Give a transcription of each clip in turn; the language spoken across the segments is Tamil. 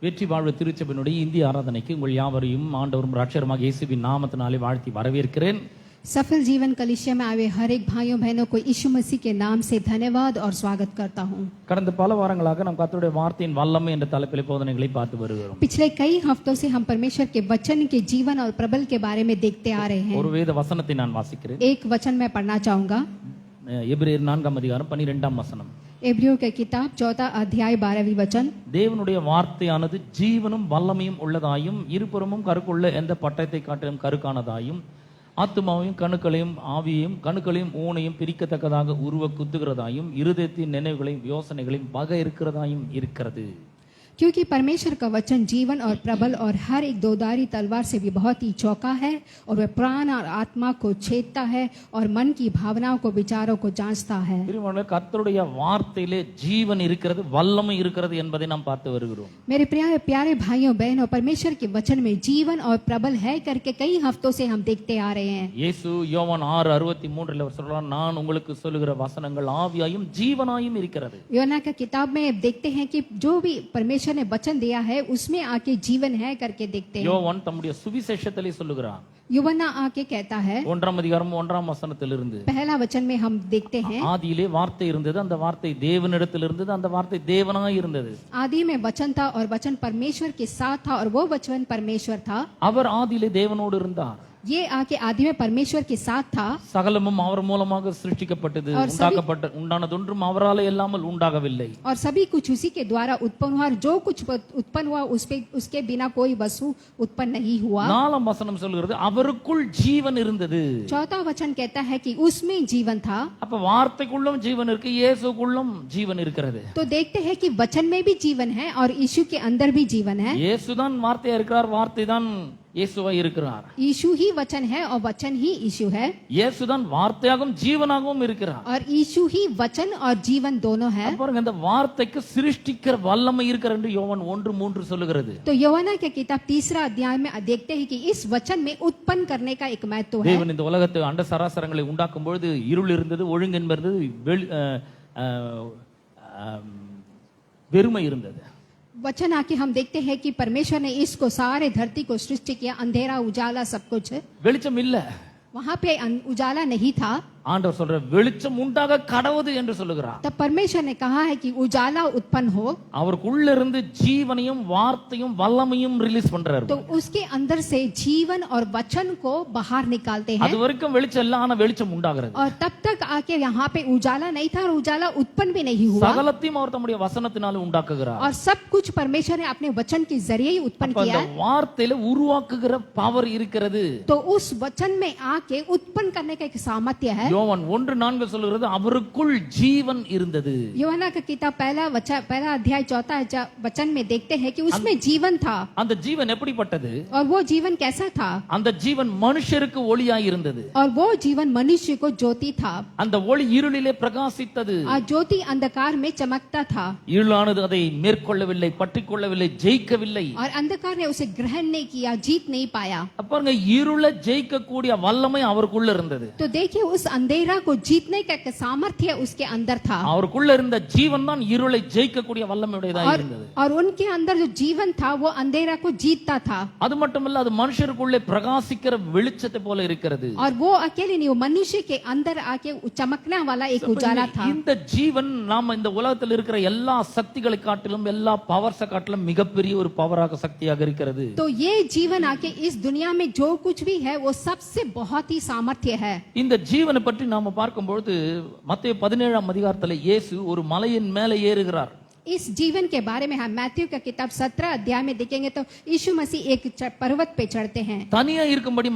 வெற்றி வாழ்வு திருச்சபையினுடைய இந்திய ஆராதனைக்கு உங்கள் யாவரையும் ஆண்டவரும் இரட்சகருமாக இயேசுவின் நாமத்தினாலே வாழ்த்தி வரவேற்கிறேன். सफल जीवन कलिसिया में आए हर एक भाइयों बहनों को यीशु मसीह के नाम से धन्यवाद और स्वागत करता हूं. கடந்த பல வாரங்களாக நாம் கர்த்தருடைய வார்த்தையின் வல்லமை என்ற தலைப்பிலே போதனைகளை பார்த்து வருகிறோம். पिछले कई हफ्तों से हम परमेश्वर के वचन के जीवन और प्रबल के बारे में देखते आ रहे हैं. ஒரு வேத வசனத்தை நான் வாசிக்கிறேன். एक वचन मैं पढ़ना चाहूंगा. எபிரேயர் 4ஆம் அதிகாரம் 12ஆம் வசனம். एब्रियो के किताब 4 अध्याय 12वीं वचन. தேவனுடைய வார்த்தையானது ஜீவனும் வல்லமையும் உள்ளதாயும் இருபுறமும் கருக்குள்ள எந்த பட்டயத்தை காட்டிலும் கருக்கானதாயும் ஆத்துமாவையும் கணுக்களையும் ஆவியையும் கணுக்களையும் ஊனையும் பிரிக்கத்தக்கதாக உருவ குத்துகிறதாயும் இருதயத்தின் நினைவுகளையும் யோசனைகளையும் வகை இருக்கிறதாயும் இருக்கிறது. क्योंकि परमेश्वर का वचन जीवन और प्रबल और हर एक दोधारी तलवार से भी बहुत ही चौका है और वह प्राण और आत्मा को छेदता है और मन की भावनाओं को विचारों को जांचता है. கர்த்தருடைய வார்த்தையிலே ஜீவன் இருக்கிறது வல்லமை இருக்கிறது என்பதை நாம் பார்த்து வருகிறோம். मेरे प्यारे भाइयों बहनों, परमेश्वर के वचन में जीवन और प्रबल है करके कई हफ्तों से हम देखते आ रहे हैं. இயேசு யோவான் 6:63 அவர் சொல்றார், நான் உங்களுக்கு சொல்லுகிற வசனங்கள் ஆவியாயும் ஜீவனாயும் இருக்கிறது. யோனா की किताब में देखते हैं कि जो भी परमेश्वर ने वचन दिया है उसमें आके जीवन है करके देखते हैं. யோவான் தம்முடைய சுவிசேஷத்திலே சொல்லுகிறார். यूवना आके कहता है 1ஆம் அதிகாரம் 1ஆம் வசனத்திலிருந்து, पहला वचन में हम देखते हैं, ஆதியிலே வார்த்தை இருந்தது, அந்த வார்த்தை தேவனிடத்தில் இருந்தது, அந்த வார்த்தை தேவனாய் இருந்தது. आदि में वचन था और वचन परमेश्वर के साथ था और वो वचन परमेश्वर था. அவர் ஆதியிலே தேவனோடு இருந்தார். ये आके आदि में परमेश्वर के साथ था. சகலமும் அவர் மூலமாக சிருஷ்டிக்கப்பட்டது, உண்டானதொன்றும் அவராலே இல்லாமல் உண்டாகவில்லை. और सभी कुछ उसी के द्वारा उत्पन्न हुआ और जो कुछ उत्पन्न हुआ उसके बिना कोई वस्तु उत्पन्न नहीं हुआ. 4ஆம் வசனம் சொல்கிறது, அவருக்குள் ஜீவன் இருந்தது. चौथा वचन कहता है कि उसमें जीवन था. அப்ப வார்த்தைக்குள்ளும் ஜீவன் இருக்கு, இயேசுக்குள்ளும் ஜீவன் இருக்கிறது. तो देखते हैं कि वचन में भी जीवन है और यीशु के अंदर भी जीवन है. இயேசுதான் வார்த்தையா இருக்கிறார், வார்த்தை தான் இயேசுவாய் இருக்கிறார். यीशु ही वचन है और वचन ही यीशु है. இயேசுதான் வார்த்தையாகவும் ஜீவனாகவும் இருக்கிறார். और यीशु ही वचन और जीवन दोनों है. பாருங்க, இந்த வார்த்தைக்கு சிருஷ்டிக்கிற வல்லமை இருக்கிறது என்று யோவான் 1:3 சொல்லுகிறது. तो யோவானா के किताब 3 अध्याय में देखते हैं कि इस वचन में उत्पन्न करने का एक महत्व है. தேவன் இந்த உலகத்தை அண்ட சராசரங்களை உண்டாக்கும் பொழுது இருள் இருந்தது, ஒழுங்கு என்பது வெறுமை இருந்தது. वचन आके हम देखते हैं कि परमेश्वर ने इसको सारे धरती को सृष्टि किया, अंधेरा उजाला सब कुछ. வெளிச்சம் இல்ல, वहां पे उजाला नहीं था. ஆண்டவர் சொல்ற வெளிச்சம் உண்டாக கடவுது என்று சொல்லுகிறார். तब परमेश्वर ने कहा है कि उजाला उत्पन्न हो. அவருக்குள்ள இருந்து ஜீவனையும் வார்த்தையும் வல்லமையும் ரிலீஸ் பண்றாரு. तो उसके अंदर से जीवन और वचन को बाहर निकालते हैं. அது வரைக்கும் வெளிச்சம் இல்ல, ஆனா வெளிச்சம் உண்டாகிறது. और तब तक आके यहाँ पे उजाला नहीं था और उजाला उत्पन्न भी नहीं हुआ. சகலத்தையும் அவர் தம்முடைய வசனத்தினால உண்டாக்குகிறார். और सब कुछ परमेश्वर ने अपने वचन के जरिए ही उत्पन्न किया. அந்த வார்த்தையில உருவாக்குகிற பவர் இருக்கிறது. तो उस वचन में आके उत्पन्न करने का एक सामर्थ्य है. யோவான் 1:4 சொல்கிறது, அவருக்குள் ஜீவன் இருந்தது. யோவாना का किताब पहला अध्याय 4 वचन में देखते हैं कि उसमें जीवन था. அந்த ஜீவன் எப்படிப்பட்டது? और वो जीवन कैसा था? அந்த ஜீவன் மனுஷருக்கு ஒளியாய் இருந்தது. और वो जीवन मनुष्य को ज्योति था. அந்த ஒளி இருளிலே பிரகாசித்தது. और ज्योति अंधकार में चमकता था. இருளானது அதை மேற்கொள்ளவில்லை, பற்றிக்கொள்ளவில்லை, ஜெயிக்கவில்லை. और अंधकार ने उसे ग्रहण नहीं किया, जीत नहीं पाया. பாருங்க, இருளை ஜெயிக்கக்கூடிய வல்லமை அவருக்குள்ள இருந்தது. तो देखिए उस अंधेरा को जीतने का सामर्थ्य उसके अंदर था. அவருக்குள்ள இருந்த ஜீவன் தான் இருளை ஜெயிக்கக்கூடிய வல்லமையுடையதாக இருந்தது. और उनके अंदर जो जीवन था वो अंधेरा को जीतता था. அது மட்டுமல்ல, அது மனுஷருக்குள்ளே பிரகாசிக்கிற வெளிச்சத்தை போல இருக்கிறது. और वो अकेले नहीं, वो मनुष्य के अंदर आके चमकने वाला एक उजाला था. இந்த ஜீவன் நாம இந்த உலகத்தில் இருக்கிற எல்லா சக்திகளை காட்டிலும், எல்லா பவர்ஸ காட்டிலும் மிகப்பெரிய ஒரு பவராக சக்தியாக இருக்கிறது. तो ये जीवन आके इस दुनिया में जो कुछ भी है वो सबसे बहुत ही सामर्थ्य है. இந்த ஜீவனை பற்றி நாம பார்க்கும்போது மத்தேயு 17ஆம் அதிகாரத்தில் இயேசு ஒரு மலையின் மேலே ஏறுகிறார். इस जीवन के बारे में हम मैथ्यू का किताब 17 अध्याय में देखेंगे तो यीशु मसीह एक पर्वत पे चढ़ते हैं. தனியா இருக்கும்படி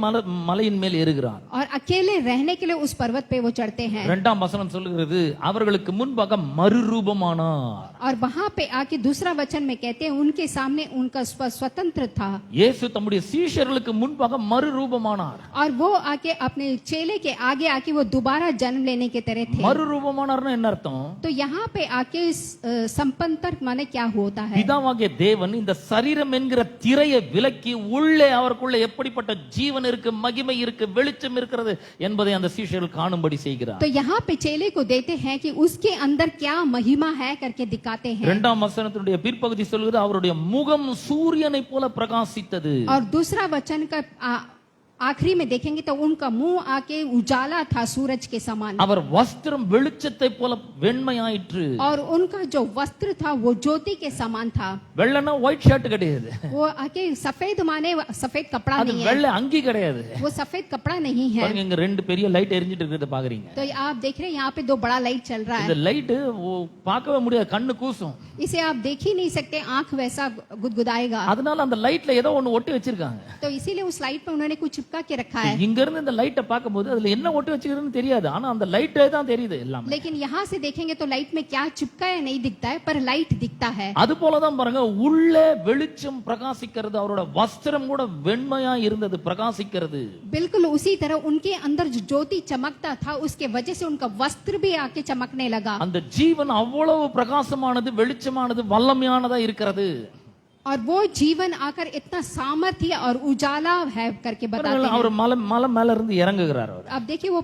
மலையின் மேல் ஏறுகிறார். और अकेले रहने के लिए उस पर्वत पे वो चढ़ते हैं. 2ஆம் வசனம் சொல்லுகிறது, அவர்களுக்கு முன்பாக மறுரூபமானார். और वहां पे आके दूसरा वचन में कहते हैं उनके सामने उनका स्वतंत्र था. இயேசு தம்முடைய சீஷர்களுக்கு முன்பாக மறுரூபமானார். और वो आके अपने चेले के आगे आके वो दोबारा जन्म लेने के तरह थे. மறுரூபமானார்னா என்ன அர்த்தம்? तो यहाँ पे आके अपांतर माने क्या होता है। பிதாவாகிய தேவன் இந்த சரீரம் என்கிற திரையை விலக்கி உள்ளே அவருக்குள்ள எப்படிப்பட்ட ஜீவன் இருக்கு, மகிமை இருக்கு, வெளிச்சம் இருக்கிறது என்பதை அந்த சீஷர்கள் காணும்படி செய்கிறார். तो यहाँ पे चेले को देते हैं कि उसके अंदर क्या महिमा है करके दिखाते हैं। இரண்டாம் வசனத்தினுடைய பிற்பகுதி சொல்கிறது அவருடைய முகம் சூரியனை போல பிரகாசித்தது. और दूसरा वचन का आखिरी में देखेंगे तो उनका मुंह आके उजाला था सूरज के समान। அவர் வஸ்திரம் வெளிச்சத்தை போல வெண்மையாயிற்று. और उनका जो वस्त्र था वो ज्योति के समान था। வெள்ளனா ஒயிட் ஷர்ட் கிடையாது, वो आके सफेद माने सफेद कपड़ा அது नहीं है, வெள்ளை அங்கி கிடையாது. वो सफेद कपड़ा नहीं है। பாருங்க இங்க ரெண்டு பெரிய லைட் எரிஞ்சிட்டு இருக்கிறத பாக்குறீங்க. तो आप देख रहे हैं यहाँ पे दो बड़ा लाइट चल रहा இந்த है। லைட் பார்க்கவே முடியாது, கண்ணு கூசும். इसे आप देख ही नहीं सकते, आंख वैसा गुदगुदाएगा। அதனால அந்த லைட்ல ஏதோ ஒன்னு ஒட்டி வச்சிருக்காங்க. तो इसीलिए उस लाइट पे उन्होंने कुछ चिपका के रखा है। இங்க இருந்து இந்த லைட்டை பார்க்கும்போது அதுல என்ன ஒட்டி வச்சிருக்குன்னு தெரியாது, ஆனா அந்த லைட்டே தான் தெரியுது எல்லாமே. लेकिन यहाँ से देखेंगे तो लाइट में क्या चिपकाया नहीं दिखता है, पर लाइट दिखता है। அது போலதான் பாருங்க உள்ளே வெளிச்சம் பிரகாசிக்கிறது, அவரோட வஸ்திரம் கூட வெண்மையா இருந்தது, பிரகாசிக்கிறது. बिल्कुल उसी तरह उनके अंदर जो ज्योति चमकता था उसके वजह से उनका वस्त्र भी आके चमकने लगा। அந்த ஜீவன் அவ்வளவு பிரகாசமானது, வெளிச்சமானது, வல்லமையானதா இருக்கிறது. और वो जीवन आकर इतना सामर्थ्य और उजाला है करके बताते हैं। அவர் மலை மேல இருந்து இறங்குகிறார். அவர் अब देखिए वो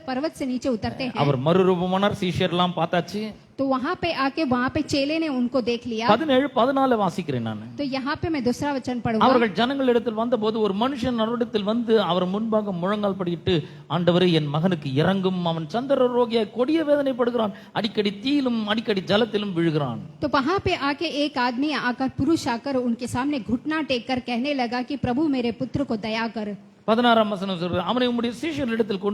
पर्वत से नीचे उतरते हैं। அவர் மறுரூபமானார், சீஷர்லாம் பார்த்தாச்சு. तो वहां पे आके वहां पे चेले ने उनको देख लिया। 17-14 வாசிக்கிறேன் நான். तो यहाँ पे मैं दूसरा वचन पढ़ूंगा। அவர்கள் ஜனங்களிடத்தில் வந்தபோது ஒரு மனுஷன் அவரிடத்தில் வந்து அவர் முன்பாக முழங்கால் படியிட்டு, ஆண்டவரே என் மகனுக்கு இறங்கும், அவன் சந்திர ரோகியாய் கொடிய வேதனைப்படுகிறான், அடிக்கடி தீயிலும் அடிக்கடி ஜலத்திலும் விழுகிறான். तो वहां पे आके एक आदमी आकर, पुरुष आकर उनके सामने घुटना टेक कर कहने लगा कि प्रभु मेरे पुत्र को दया कर। 16 வசனம் சொல்றது, அவனை உம்முடைய சீஷர்களிடத்தில்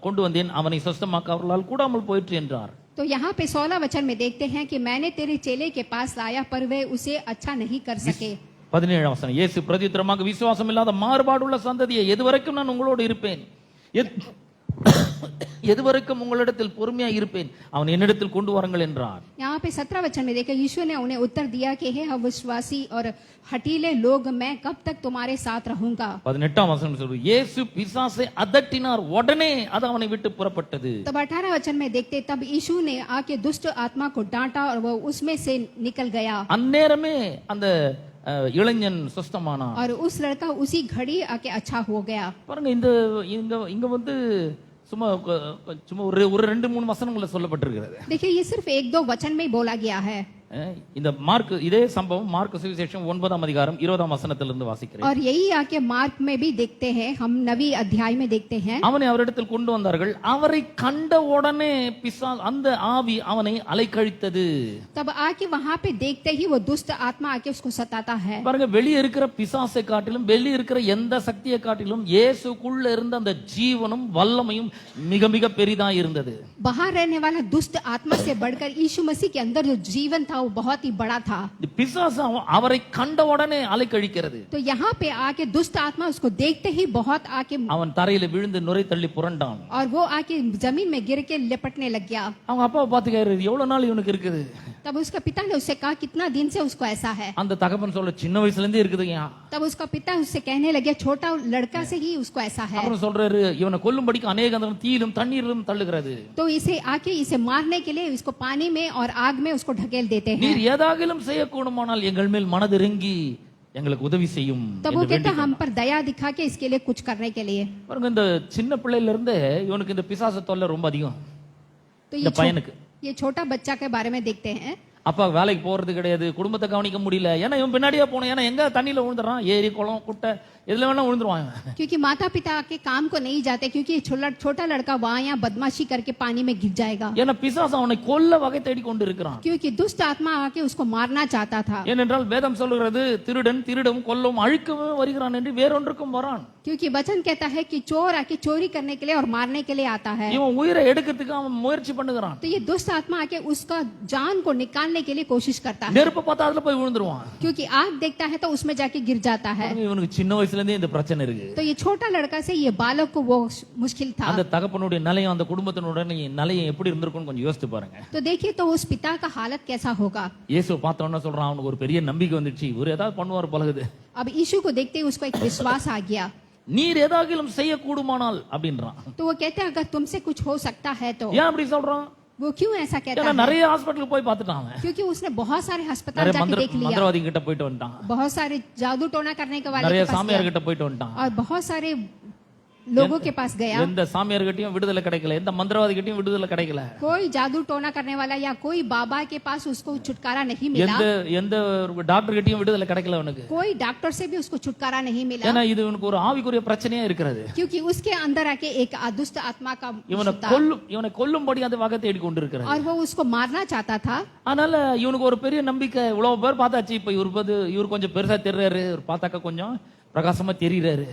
கொண்டு வந்தேன், அவனை சுத்தமாக்க அவர்களால் கூடாமல் போயிற்று என்றார். तो यहाँ पे 16 वचन में देखते हैं कि मैंने तेरे चेले के पास लाया पर वे उसे अच्छा नहीं कर सके। 17 வசனம், இயேசு பிரதியுத்தரமாக, விசுவாசம் இல்லாத மாறுபாடுள்ள சந்ததியை எதுவரைக்கும் நான் உங்களோடு இருப்பேன், எதுவரைக்கும் உங்களிடத்தில் பொறுமையா இருப்பேன், அவன் என்னிடத்தில் கொண்டு வாருங்கள் என்றார். यहाँ पे 17 वचन में देखा, यीशु ने उन्हें उत्तर दिया कि हे अविश्वासी और हठीले लोग, मैं कब तक तुम्हारे साथ रहूंगा। 18 வசனம் சொல்றது, இயேசு பிசாசை அதட்டினார், உடனே அது அவனை விட்டு புறப்பட்டது. तब 18 वचन में देखते, तब यीशु ने आके दुष्ट आत्मा को डांटा और वो उसमें से निकल गया। அந்நேரமே அந்த இளைஞன் சுத்தமானான். और उस लड़का उसी घड़ी आके अच्छा हो गया। பாருங்க இந்த இங்க வந்து சும்மா ஒரு 2-3 வசனங்களை சொல்லப்பட்டிருக்கிறது. देखिए ये सिर्फ 1-2 वचन में ही बोला गया है। இந்த மார்க், இதே சம்பவம் மார்க் சுவிசேஷம் 9ஆம் அதிகாரம் 20ஆம் வசனத்திலிருந்து வாசிக்கிறேன். और यही आके मार्क में भी देखते हैं, हम 9वीं अध्याय में देखते हैं। அவனை அவரிடத்தில் கொண்டு வந்தார்கள், அவரை கண்ட உடனே அந்த ஆவி அவனை அலைக்கழித்தது. तब आके वहां पे देखते ही वो दुष्ट आत्मा आके उसको सताता है। பாருங்க, வெளியே இருக்கிற பிசாசை காட்டிலும், வெளியே இருக்கிற எந்த சக்தியை காட்டிலும் இயேசுக்குள்ள இருந்த அந்த ஜீவனும் வல்லமையும் மிக மிக பெரிதா இருந்தது. बाहर रहने वाला दुष्ट आत्मा से बढ़कर यीशु मसीह के अंदर जो जीवन था वो बहुत ही बड़ा था। பிசாசு அவரை கண்ட உடனே அலைக்கழிக்கிறது. तो यहाँ पे आके दुष्ट आत्मा उसको देखते ही बहुत आके அவன் தரையில விழுந்து நுரை தள்ளி புரண்டான். और वो आके जमीन में गिर के लिपटने लग गया। அவங்க அப்பாவை பார்த்து கேக்குறாரு, எவ்வளவு நாள் இவனுக்கு இருக்குது? तब उसका पिता ने उससे कहा, कितना दिन से उसको ऐसा है? அந்த தகப்பன் சொல்ல, சின்ன வயசுல இருந்தே இருக்குதுங்க. तब उसका पिता उससे कहने लगे, छोटा लड़का से ही उसको ऐसा है। அப்புறம் சொல்றாரு, இவனை கொல்லும்படிக்கு अनेक அந்த தீயிலும் தண்ணீரிலும் தள்ளுகிறது. तो इसे आके इसे मारने के लिए इसको पानी में और आग में उसको ढकेल देते हैं। நீர் ஏதாகிலும் செய்யக்கூடுமானால் எங்கள் மேல் மனதிறங்கி எங்களுக்கு உதவி செய்யும். तब वो कहता, हम पर दया दिखा के इसके लिए कुछ करने के लिए। பாருங்க, இந்த சின்ன பிள்ளையில இருந்து இவனுக்கு இந்த பிசாசு தொல்லை ரொம்ப அதிகம். तो இந்த பையனுக்கு ये छोटा बच्चा के बारे में देखते हैं। அப்பா வேலைக்கு போறது கிடையாது, குடும்பத்தை கவனிக்க முடியல, ஏன்னா இவன் பின்னாடியே போனோம், ஏன்னா எங்க தண்ணியில விழுந்துறான், ஏரி குளம் குட்டை எதுல வேணா விழுந்துருவான். क्योंकि माता पिता के काम को नहीं जाते, क्योंकि छोटा लड़का वहाँ यहाँ बदमाशी करके पानी में गिर जाएगा। ஏன்னா பிசாசு அவனை கொல்ல வகை தேடி கொண்டு இருக்கிறான். क्योंकि दुष्ट आत्मा आके उसको मारना चाहता था। ஏனென்றால் வேதம் சொல்லுகிறது, திருடன் திருடும் கொல்லும் அழிக்கவும் வருகிறான் என்று வேறொன்றுக்கும் வரான். क्योंकि वचन कहता है कि चोर आके चोरी करने के लिए और मारने के लिए आता है। இவன் உயிரை எடுக்கிறதுக்கு அவன் முயற்சி பண்ணுகிறான். तो ये दुष्ट आत्मा आके उसका जान को निकालने के लिए कोशिश करता है। நெருப்பு பார்த்தா அதுல போய் விழுந்துருவான். क्योंकि आग देखता है तो उसमें जाके गिर जाता है। இவனுக்கு சின்ன வயசுல இருந்தே இந்த பிரச்சனை இருக்கு. तो ये छोटा लड़का से ये बालक को वो मुश्किल था। அந்த தகப்பனுடைய நிலையம், அந்த குடும்பத்தினுடைய நிலையம் எப்படி இருந்திருக்கும்னு கொஞ்சம் யோசித்து பாருங்க. तो देखिए तो उस पिता का हालत कैसा होगा। இயேசு பார்த்தோன்னா சொல்றான், அவனுக்கு ஒரு பெரிய நம்பிக்கை வந்துச்சு, இவர் ஏதாவது பண்ணுவார் பழகுது. अब यीशु को देखते ही उसको एक विश्वास आ गया। நீர் ஏதாகிலும் செய்ய கூடுமானால் அப்படின்றான். तो वो कहते हैं, अगर तुमसे कुछ हो सकता है तो। ஏன் அப்படி சொல்றான்? वो क्यों ऐसा कहता ஏன்னா है? நிறைய ஹாஸ்பிட்டலுக்கு போய் பார்த்துட்டான் அவன். क्योंकि उसने बहुत सारे अस्पताल நிறைய जाके देख लिया, மந்திரவாதி கிட்ட போயிட்டு வந்துட்டான், बहुत सारे जादू टोना करने के वाले நிறைய के पास சாமியார் गया, கிட்ட போயிட்டு வந்துட்டான். और बहुत सारे लोगों के पास गया. எந்த சாமியார் கிட்டயும் விடுதலை கிடைக்கல, எந்த மந்திரவாதி கிட்டயும் விடுதலை கிடைக்கல, कोई जादू टोना करने वाला या कोई बाबा के पास उसको छुटकारा नहीं मिला, எந்த எந்த டாக்டர் கிட்டயும் விடுதலை கிடைக்கல அவனுக்கு. कोई डॉक्टर से भी उसको छुटकारा नहीं मिला, ஏன்னா இது இவனுக்கு ஒரு ஆவிக்குரிய பிரச்சனையா இருக்கிறது. क्योंकि उसके अंदर आके एक दुष्ट आत्मा का இவனை கொல்லும்படி அந்த வகை தேடி கொண்டு இருக்கிறது. और वो उसको मारना चाहता था. அதனால இவனுக்கு ஒரு பெரிய நம்பிக்கை, இவ்வளவு பேர் பார்த்தாச்சு, இப்ப இவர் கொஞ்சம் பெருசா தெரிறாரு, பார்த்தாக்க கொஞ்சம் பிரகாசமா தெரியுறாரு,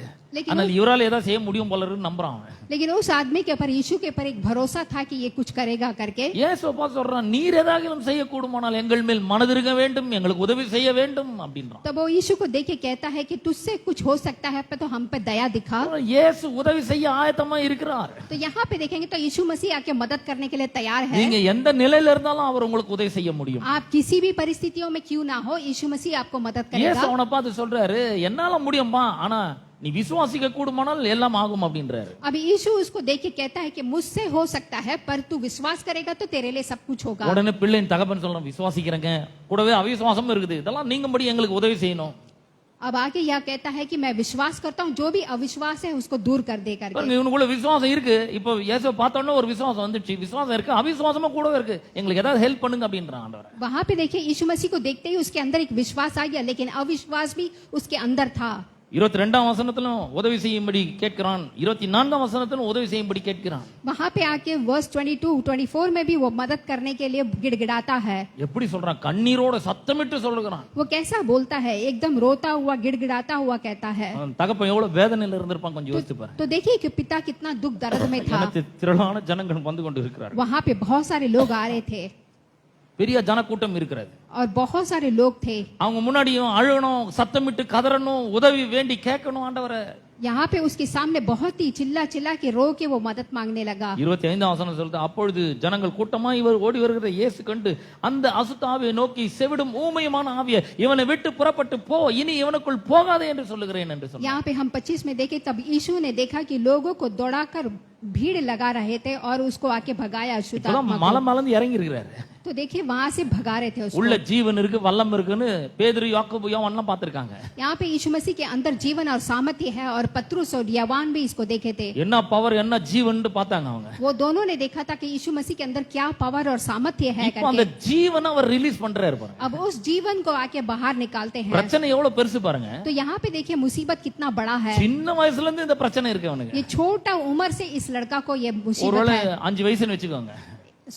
ஆனால் இவரால் ஏதாவது செய்ய முடியும் போல இருக்குன்னு நம்புறான் அவன். लेकिन उस आदमी के ऊपर, यीशु के ऊपर एक भरोसा था कि ये कुछ करेगा करके. ஏசப்பா சொல்றான், நீர் ஏதாகிலும் செய்ய கூடுமானால் எங்கள் மேல் மனதிருக வேண்டும், எங்களுக்கு உதவி செய்ய வேண்டும் அப்படின்றான். तब वो यीशु को देख के कहता है कि तुझसे कुछ हो सकता है तो हम पे दया दिखा. இயேசு உதவி செய்ய ஆயத்தமா இருக்கிறார். तो यहाँ पे देखेंगे तो यीशु मसीह आके मदद करने के लिए तैयार है. நீங்க எந்த நிலையில இருந்தாலும் அவர் உங்களுக்கு உதவி செய்ய முடியும். आप किसी भी परिस्थितियों में क्यों ना हो, यीशु मसीह आपको मदद இயேசு करेगा. அவனை பார்த்து சொல்றாரு, என்னால முடியும்பா, ஆனா நீ விசுவாசிக்க கூடுமானால் எல்லாம் ஆகும் அப்படின்றாரு. अभी यीशु उसको देख के कहता है कि मुझसे हो सकता है, पर तू विश्वास करेगा तो तेरे लिए सब कुछ होगा. உடனே பிள்ளையின் தகப்பன் சொல்றான், விசுவாசிக்கிறேங்க, கூடவே அவிசுவாசமும் இருக்குது, இதெல்லாம் நீங்கபடி எங்களுக்கு உதவி செய்யணும். अब आगे यह कहता है कि मैं विश्वास करता हूँ, जो भी अविश्वास है उसको दूर कर दे करके. இவனுக்குள்ள விசுவாசம் இருக்கு, இப்போ இயேசுவை பார்த்த உடனே ஒரு விசுவாசம் வந்துச்சு, விசுவாசம் இருக்கு, அவிசுவாசமா கூடவே இருக்கு, எங்களுக்கு ஏதாவது ஹெல்ப் பண்ணுங்க அப்படின்றான் ஆண்டவர். वहां पे देखिए यीशु मसीह को देखते ही उसके अंदर एक विश्वास आ गया, लेकिन अविश्वास भी उसके अंदर था. 22ஆம் வசனத்திலும் உதவி செய்யும்படி கேட்கிறான், 24ஆம் வசனத்திலும் உதவி செய்யும்படி கேட்கிறான். वहां पे आके वर्स 22-24 में भी वो मदद करने के लिए गिड़गिड़ाता है. எப்படி சொல்றான், கண்ணீரோட சத்தமிட்டு சொல்லுகிறான். वो कैसा बोलता है, एकदम रोता हुआ गिड़गिड़ाता हुआ कहता है. தகப்பன் எவ்வளவு வேதனையில இருந்திருப்பான் கொஞ்சம் யோசிச்சு பாரு. तो देखिए कि पिता कितना दुख दर्द में था. திரளான ஜனங்கள் வந்து கொண்டு இருக்கிறார்கள். वहां पे बहुत सारे लोग आ रहे थे, பெரிய ஜனக்கூட்டம் இருக்கிறது, और बहुत सारे लोग थे. அவங்க முன்னாடியும் அழுகணும், சத்தமிட்டு கதறணும், உதவி வேண்டி கேட்கணும் ஆண்டவரே. यहाँ पे उसके सामने बहुत ही चिल्ला चिल्ला के रो के वो मदद मांगने लगा. 25ஆம் வசனம் சொல்லுது, அப்பொழுது ஜனங்கள் கூட்டமா இவர் ஓடி வருகிறதை இயேசு கண்டு அந்த அசுத்த ஆவியை நோக்கி, செவிடும் ஊமையுமான ஆவியை இவனை விட்டு புறப்பட்டு போ, இனி இவனுக்குள் போகாதே என்று சொல்லுகிறேன் என்று சொன்னார். यहाँ पे हम 25 में देखे, तब यीशु ने देखा कि लोगों को दौड़ाकर भीड़ लगा रहे थे और उसको आके भगाया अशुद्ध आत्मा को. மலை மலர்ந்து இறங்கி இருக்கிறாரு. तो देखिए वहां से भगा रहे थे उसको. உள்ள ஜீவன் இருக்கு, வல்லம் இருக்குன்னு பேதுரு, யாக்கோபு, யோவான்லாம் பார்த்திருக்காங்க. यहाँ पे यीशु मसीह के अंदर जीवन और सामर्थ्य है, और पत्रुस और यवान भी इसको देखे थे. என்ன பவர் என்ன ஜீவன் பார்த்தாங்க அவங்க. वो दोनों ने देखा था कि यीशु मसीह के अंदर क्या पावर और सामर्थ्य है இப்போ அந்த करके. ஜீவனை அவர் ரிலீஸ் பண்றாரு பாருங்க. अब उस जीवन को आके बाहर निकालते हैं. பிரச்சனை எவ்வளவு பெருசு பாருங்க. तो यहाँ पे देखिए मुसीबत कितना बड़ा है. சின்ன வயசுல இருந்து இந்த பிரச்சனை இருக்கு அவனுக்கு. ये छोटा उम्र से इस लड़का को ये मुसीबत ஒருவேளை है. 5 வயசுன்னு வெச்சுக்கோங்க.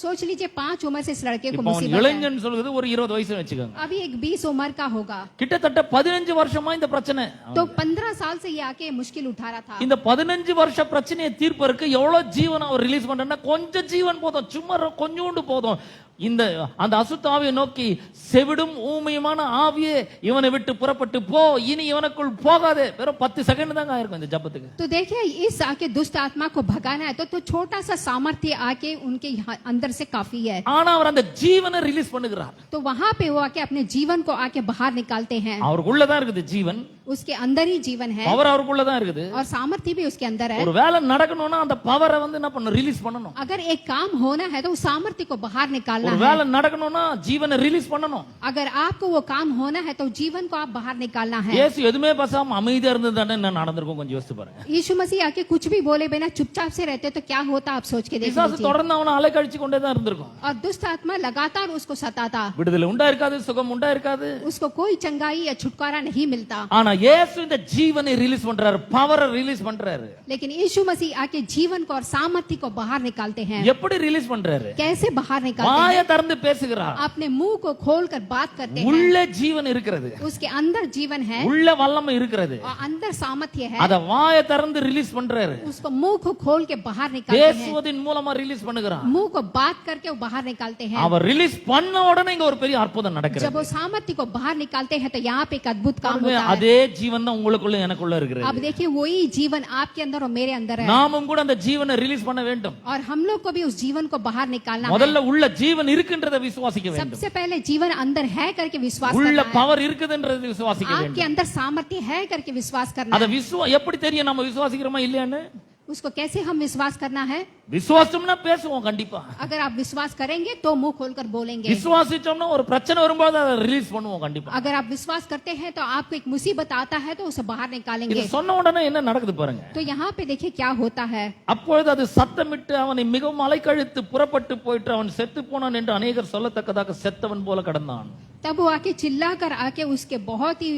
सोच लीजिए 5 उम्र से इस लड़के को இப்போ मुसीबत है. இளைஞன் சொல்றது ஒரு 20 வயசுன்னு வெச்சுக்கோங்க. अभी एक 20 उम्र का होगा. கிட்டத்தட்ட 15 வருஷமா இந்த பிரச்சனை. तो 15 साल से ये आके मुश्किल उठा रहा था. இந்த 15 வருஷ பிரச்சனையை தீர்ப்பதற்கு எவ்வளவு ஜீவன் அவர் ரிலீஸ் பண்றேன்னா, கொஞ்சம் ஜீவன் போதும், சும்மா கொஞ்சோண்டு போதும். இந்த அந்த அசுத்த ஆவியை நோக்கி, செவிடும் ஊமையுமான ஆவியே இவனை விட்டு புறப்பட்டு போ, இனி இவனுக்குள் போகாதே. வெறும் 10 செகண்ட் தாங்க ஆயிருக்கும் இந்த ஜபத்துக்கு. तो देखिए इस आके दुष्ट आत्मा को भगाना है तो छोटा सा सामर्थ्य आके उनके अंदर से काफी है. ஆனா அவர் அந்த ஜீவனை ரிலீஸ் பண்ணுகிறார். तो वहां पे वो आके अपने जीवन को आके बाहर निकालते हैं. அவருக்குள்ள தான் இருக்குது ஜீவன், उसके अंदर ही जीवन है, பவர் அவருக்குள்ள தான் இருக்குது. और सामर्थ्य भी उसके अंदर है. ஒரு வேலை நடக்கணும்னா அந்த பவரை வந்து என்ன பண்ணணும், ரிலீஸ் பண்ணணும். अगर एक काम होना है तो उस सामर्थ्य को बाहर निकालना ஒரு है. வேலை நடக்கணும்னா ஜீவனை ரிலீஸ் பண்ணணும். अगर आपको वो काम होना है तो जीवन को आप बाहर निकालना है. இயேசு எதுமே பேசாம அமைதியா இருந்ததானே என்ன நடந்திருக்கும் கொஞ்சம் யோசிச்சு பாருங்க. यीशु मसीह आके कुछ भी बोले बिना चुपचाप से रहते तो क्या होता, आप सोच के देख பிசாசு लीजिए. தொடர்ந்து அவனை அலைக்கழிச்சு கொண்டே தான் இருந்திருக்கும். और दुष्ट आत्मा लगातार उसको सताता, விடுதலை உண்டா இருக்காது, சுகம் உண்டா இருக்காது. उसको कोई चंगाई या छुटकारा नहीं मिलता. ஆனா இயேசு இந்த ஜீவனை ரிலீஸ் பண்றாரு, பவரை ரிலீஸ் பண்றாரு. लेकिन यीशु मसीह आके जीवन को और सामर्थ्य को बाहर निकालते हैं. எப்படி ரிலீஸ் பண்றாரு? कैसे बाहर निकालते हैं? வாயை திறந்து பேசுகிறார். अपने मुंह को खोलकर बात करते हैं. உள்ள ஜீவன் இருக்கிறது, उसके अंदर जीवन है உள்ள வல்லமை இருக்கிறது. और अंदर सामर्थ्य है. அத வாயை திறந்து ரிலீஸ் பண்றாரு. उसको मुंह को खोल के बाहर निकालते हैं. பேசுவதின் மூலமா ரிலீஸ் பண்ணுகிறார். मुंह को बात करके वो बाहर निकालते हैं. அவர் ரிலீஸ் பண்ண உடனே இங்க ஒரு பெரிய அற்புதம் जब நடக்குது. वो सामर्थ्य को बाहर निकालते हैं तो यहाँ पे एक अद्भुत काम होता है. அதே ஜீவன் தான் உங்களுக்குள்ள எனக்குள்ள இருக்கிறது. अब देखिए वही जीवन आपके अंदर और मेरे अंदर है. நாமும் கூட அந்த ஜீவனை ரிலீஸ் பண்ண வேண்டும். और हम लोग को भी उस जीवन को बाहर निकालना है. முதல்ல உள்ள ஜீவன் இருக்குன்றதை விசுவாசிக்க வேண்டும். सबसे पहले जीवन अंदर है करके विश्वास உள்ள करना है. பவர் இருக்குதுன்றதை விசுவாசிக்க आपके வேண்டும். अंदर सामर्थ्य है करके विश्वास करना அத है. எப்படி தெரியும் நம்ம விசுவாசிக்கிறோமா இல்லையான்னு? उसको कैसे हम विश्वास करना है? விசுவாசம்னா பேசுவோம் கண்டிப்பா. अगर आप विश्वास करेंगे तो मुंह खोलकर बोलेंगे। விசுவாசிச்சோம்னா ஒரு பிரச்சனை வரும்போது அதை ரிலீஸ் பண்ணுவோம் கண்டிப்பா. अगर आप विश्वास करते हैं तो आपको एक मुसीबत आता है तो उसे बाहर இது निकालेंगे। சொன்ன உடனே என்ன நடக்குது பாருங்க. तो यहाँ पे देखिए क्या होता है। அப்பொழுது அது சத்தமிட்டு அவனை மிகவும் அலைக்கழித்து புறப்பட்டு போயிட்டு அவன் செத்து போனான் என்று அநேகர் சொல்லத்தக்கதாக செத்தவன் போல கடந்தான். तब वो आके चिल्लाकर आके उसके बहुत ही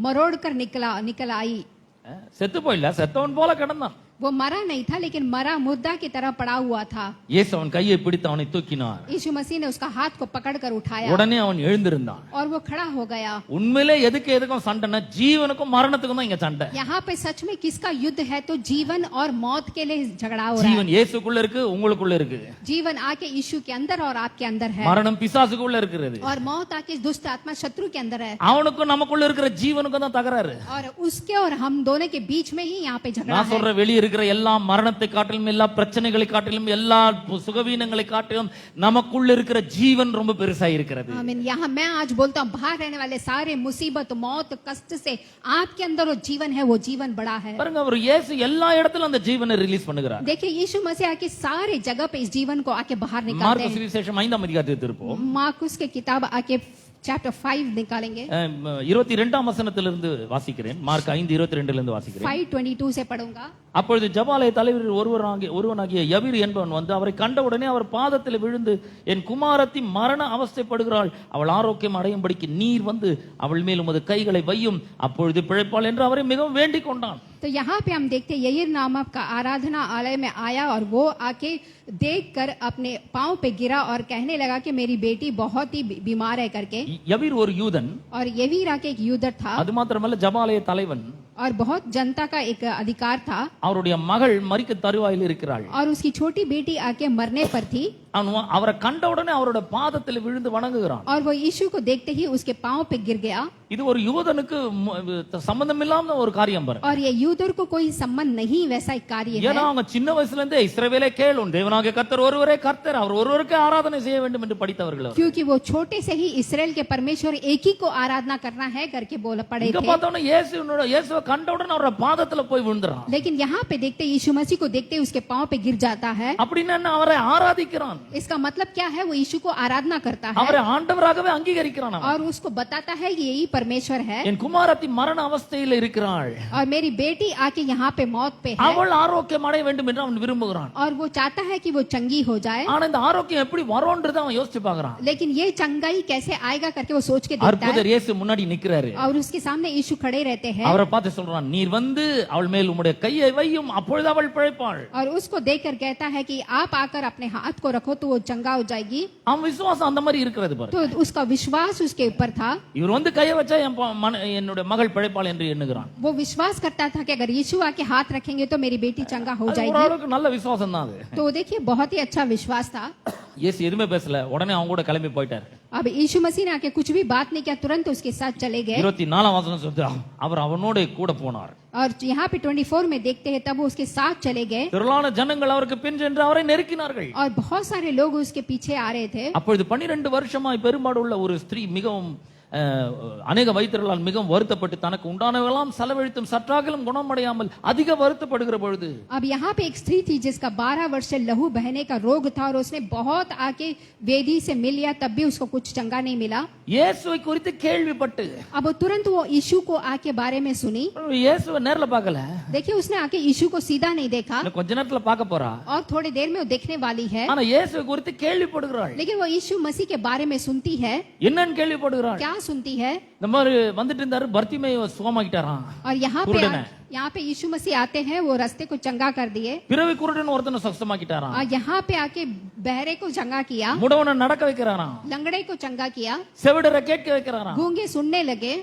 मरोड़ कर निकल आई। செத்து போயில, செத்தவன் போல கடந்தான். वो मरा नहीं था लेकिन मरा मुर्दा की तरह पड़ा हुआ था। இயேசு அவன் கையை பிடித்து அவனை தூக்கினார். यीशु मसीह ने उसका हाथ को पकड़कर उठाया உடனே அவன் எழுந்திருந்தான். और वो खड़ा हो गया। உண்மையிலே எதுக்கும் சண்டைனா ஜீவனுக்கும் மரணத்துக்கும் தான் இங்க சண்டை. यहाँ पे सच में किसका युद्ध है? तो जीवन और मौत के लिए झगड़ा हो रहा है। ஜீவன் இயேசுக்குள்ள இருக்கு, உங்களுக்குள்ள இருக்கு. जीवन आके यीशु के अंदर और आपके अंदर है மரணம் பிசாசுக்குள்ள இருக்கிறது. और मौत आके दुष्ट आत्मा शत्रु के अंदर है அவனுக்கும் நமக்குள்ள இருக்கிற ஜீவனுக்கும் தான் தகராறு. और उसके और हम दोनों के बीच में ही यहाँ पे झगड़ा நான் है। சொல்ற வெளிய இருக்கிற எல்லா மரணத்தை காட்டிலும் எல்லா பிரச்சனைகளை காட்டிலும் எல்லா சுகவீனங்களை காட்டிலும் நமக்குள்ள இருக்கிற ஜீவன் ரொம்ப பெருசா இருக்கிறது. आमीन। यहाँ मैं आज बोलता हूँ बाहर रहने वाले सारे मुसीबत मौत कष्ट से आपके अंदर वो जीवन है, वो जीवन बड़ा है। பாருங்க, அவர் இயேசு எல்லா இடத்திலும் அந்த ஜீவனை ரிலீஸ் பண்ணுகிறார். देखिए यीशु मसीह आके सारे जगह पे इस जीवन को आके बाहर निकालते மார்க்கு हैं। சுவிசேஷம் 5ஆம் அதிகாரத்தை திருப்போம். मार्कुस के किताब आके चैप्टर 5 निकालेंगे। 22ஆம் வசனத்திலிருந்து வாசிக்கிறேன். மார்க் 5:22 இருந்து வாசிக்கிறேன். 5:22 से पढ़ूंगा। அப்பொழுது ஜபாலய தலைவரில் ஒருவனாகிய யவீர் என்பவன் வந்து அவரை கண்டவுடனே அவர் பாதத்தில் விழுந்து, என் குமாரத்தி மரண அவஸ்தைப்படுகிறாள், அவள் ஆரோக்கியம் அடையும்படிக்கு நீர் வந்து அவள் மேல் உமது கைகளை வையும், அப்பொழுது பிழைப்பாள் என்று அவரை மிகவும் வேண்டிக் கொண்டான். तो यहाँ पे हम देखते हैं यहीर नामक का आराधना आलय में आया और वो आके देखकर अपने पांव पे गिरा और कहने लगा कि मेरी बेटी बहुत ही बीमार है करके। யவீர் ஒரு யூதன். और यवीर आके एक यूदर था அது மாத்திரமல்ல, ஜபாலய தலைவன். और बहुत जनता का एक अधिकार था। அவருடைய மகள் மரிக்க தருவாயில் இருக்கிறாள். और उसकी छोटी बेटी आके मरने पर थी। அவரை கண்ட உடனே அவரோட பாதத்தில் விழுந்து வணங்குகிறான். और वो यीशु को देखते ही उसके पांव पे गिर गया। இது ஒரு யூதனுக்கு சம்பந்தம் இல்லாம ஒரு காரியம் பாரு. और ये यूदर को कोई संबंध नहीं वैसा एक कार्य है। ஏன்னா அவங்க சின்ன வயசுல இருந்தே இஸ்ரவேலே கேளும் தேவனாகிய கர்த்தர் ஒருவரே கர்த்தர், அவர் ஒருவருக்கே ஆராதனை செய்ய வேண்டும் என்று படித்தவர்கள். क्योंकि वो छोटे से ही इस्राएल के परमेश्वर एक ही को आराधना करना है करके बोल पड़े இங்க थे। பார்த்தோம்னா இயேசுவை கண்ட உடனே அவரோட பாதத்துல போய் விழுந்துறான். लेकिन यहाँ पे देखते यीशु मसीह को देखते उसके पांव पे गिर जाता है। அப்படின்னா என்ன? அவரை ஆராதிக்கிறான். इसका मतलब क्या है? वो यीशु को आराधना करता है அவரை ஆண்டவராகவே அங்கீகரிக்கிறான். और उसको बताता है कि यही परमेश्वर है என் குமாரத்தி மரண அவஸ்தையில் இருக்கிறாள், और मेरी बेटी आके यहाँ पे मौत पे है அவள் ஆரோக்கியம் அடைய வேண்டும் என்று அவன் விரும்புகிறான். और वो चाहता है कि वो चंगी हो जाए। ஆனா இந்த ஆரோக்கியம் எப்படி வரும்ன்றத அவன் யோசிச்சு பார்க்கறான். लेकिन ये चंगाई कैसे आएगा करके वो सोच के देखता है। அற்புதர் இயேசு முன்னாடி நிக்கிறாரு. और उसके सामने यीशु खड़े रहते हैं அவரை பார்த்து சொல்றான், நீர் வந்து அவள் மேல் உம்முடைய கையை வையும், அப்பொழுது அவள் பிழைப்பாள். और उसको देखकर कहता है कि आप आकर अपने हाथ को रखो तो वो चंगा हो जाएगी। அவன் விசுவாசம் அந்த மாதிரி இருக்கிறது பாரு. तो उसका विश्वास उसके ऊपर था। இவர் வந்து கையை வச்சா என்னுடைய மகள் பிழைப்பாள் என்று எண்ணுகிறான். वो विश्वास करता था कि अगर यीशु आके हाथ रखेंगे तो मेरी बेटी चंगा हो அது जाएगी। ஓரளவுக்கு நல்ல விசுவாசம் தான் அது. तो देखिए बहुत ही अच्छा विश्वास था। இயேசு எதுவுமே பேசல, உடனே அவங்க கூட கிளம்பி போயிட்டாரு. अब यीशु मसीह ने आके कुछ भी बात नहीं किया, तुरंत उसके साथ चले गए। 24ஆம் வசனம் சொல்லுது, அவர் அவனோட கூட போனார். और यहाँ पे 24 में देखते हैं तब वो उसके साथ चले गए திரளான ஜனங்கள் அவருக்கு பின் சென்று அவரை நெருக்கினார்கள். और बहुत सारे लोग उसके पीछे आ रहे थे। அப்பொழுது 12 வருஷமாய் பெரும்பாடு உள்ள ஒரு ஸ்திரீ மிகவும் அநேக வைத்தியர்களால் மிகவும் வருத்தப்பட்டு தனக்கு உண்டானவெல்லாம் செலவழித்தும் சற்றாகிலும் குணமடையாமல் அதிக வருத்தப்படுகிற பொழுது अब यहाँ पे एक स्त्री थी जिसका 12 वर्ष से लहू बहने का रोग था और उसने बहुत आके वेदी से मिल लिया तब भी उसको कुछ चंगा नहीं मिला। இயேசுவை குறித்து கேள்விப்பட்டு अब तुरंत वो यीशु को आके बारे में सुनी। இயேசுவை நேர்ல பார்க்கல. देखिए उसने आके यीशु को सीधा नहीं देखा இன்னும் கொஞ்ச நேரத்துல பார்க்க போறா. और थोड़ी देर में वो देखने वाली है। ஆனா இயேசுவை குறித்து கேள்விப்படுகிறாள். लेकिन वो यीशु मसीह के बारे में सुनती है। என்னன்னு கேள்விப்படுகிறாள்? क्या सुनती है? இந்த மாதிரி வந்துட்டு இருந்தாரு, பர்த்திமேயை சுகமாக்கிட்டாராம். और यहाँ कुरुडन पे यीशु मसीह आते हैं, वो रास्ते को चंगा कर दिए। பிறவி குருடன் ஒருத்தனை சுகமாக்கிட்டாராம். और यहाँ पे आके बहरे को चंगा किया, முடவனை நடக்க வைக்கிறாராம். लंगड़े को चंगा किया, செவிடரை கேட்க வைக்கிறாராம். गूंगे सुनने लगे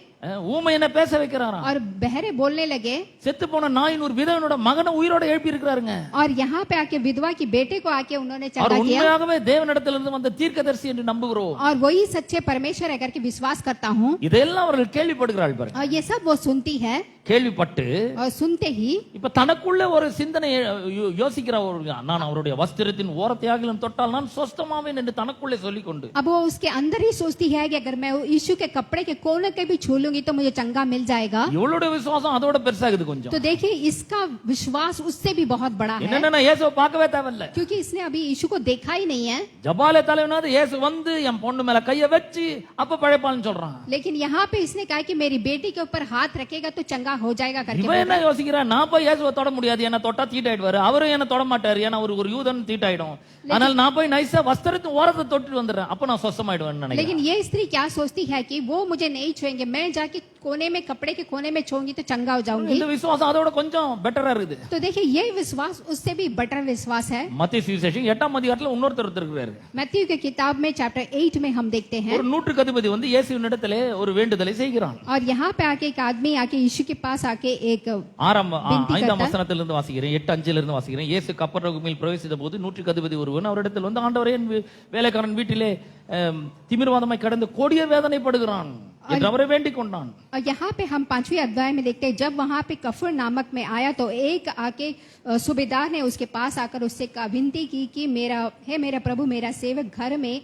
ஊமையனை பேச வைக்கிறாராம். और बहरे बोलने लगे। செத்து போன நாயின் ஒரு விதவனோட மகனை உயிரோட எழுப்பி இருக்கிறாருங்க. और यहाँ पे आके विधवा की बेटे को आके उन्होंने और चंगा किया। உண்மையாகவே தேவனிடத்திலிருந்து வந்த தீர்க்கதரிசி என்று நம்புகிறோம். और वही सच्चे परमेश्वर है करके विश्वास करता हूँ। இதெல்லாம் இதெல்லாம் அவர்கள் கேள்விப்படுகிறாள் பாருங்க. और ये सब वो सुनती है கேள்விப்பட்டு और सुनते ही இப்ப தனக்குள்ள ஒரு சிந்தனை யோசிக்கிற ஒரு நான் அவருடைய வஸ்திரத்தின் ஓரத்தையாகிலும் தொட்டால் நான் சொஸ்தமாவேன் என்று தனக்குள்ளே சொல்லிக்கொண்டு अब वो उसके अंदर ही सोचती है कि अगर मैं यीशु के कपड़े के कोने के भी छू लूंगी तो मुझे चंगा मिल जाएगा। இவளுடைய விசுவாசம் அதோட பெருசாகுது கொஞ்சம். तो देखिए इसका विश्वास उससे भी बहुत बड़ा है, என்னன்னா இயேசுவை பார்க்கவே தேவையில்ல. क्योंकि इसने अभी यीशु को देखा ही नहीं है। ஜபாலே தலைவனாவது இயேசு வந்து என் பொண்ணு மேல கைய வச்சு அப்ப பழைப்பான்னு சொல்றான். लेकिन यहाँ पे इसने कहा कि मेरी बेटी के ऊपर हाथ रखेगा तो चंगा हो जाएगा करके இவன் என்ன யோசிக்கிறா, நான் போய் இயேசுவை தொட முடியாது, என்ன தொட்டா தீட்டாயிடுவாரு, அவரும் என்ன தொட மாட்டாரு, ஏன்னா ஒரு யூதன் தீட்டாயிடும், அதனால நான் போய் நைஸா வஸ்திரத்தின் ஓரத்தை தொட்டு வந்துடுறேன், அப்ப நான் சொஸ்தமாயிடுவேன்னு நினைக்கிறேன். लेकिन ये स्त्री क्या सोचती है कि वो मुझे नहीं छुएंगे, मैं जाके कोने में कपड़े के कोने में छूंगी तो चंगा हो जाऊंगी। இந்த விசுவாசம் அதோட கொஞ்சம் பெட்டரா இருக்குது. तो देखिए ये विश्वास उससे भी बेटर विश्वास है। மத்தேயு சுவிசேஷம் 8ஆம் அதிகாரத்துல இன்னொருத்தர் இருக்கிறாரு. मैथ्यू के किताब में चैप्टर 8 में हम देखते हैं ஒரு நூற்றுக்கு அதிபதி வந்து இயேசுவினிடத்திலே ஒரு வேண்டுதலை செய்கிறான். और यहाँ पे आके एक आदमी आके यीशु के पास आके एक 5ஆம் வசனத்திலிருந்து வாசிக்கிறேன், 8:5 வாசிக்கிறேன். இயேசு கப்பர்நகூமில் பிரவேசித்த போது நூற்றுக்கு அதிபதி ஒருவன் அவரிடத்தில் வந்து, ஆண்டவரே என் வேலைக்காரன் வீட்டிலே திமிர்வாதமாய் கடந்து கொடிய வேதனைப்படுகிறான் என்று அவரை வேண்டிக் கொண்டான். और यहाँ पे हम 5वीं अध्याय में देखते हैं, जब वहाँ पे कफर नामक में आया तो एक आके सूबेदार ने उसके पास आकर उससे विनती की कि मेरा प्रभु मेरा सेवक घर में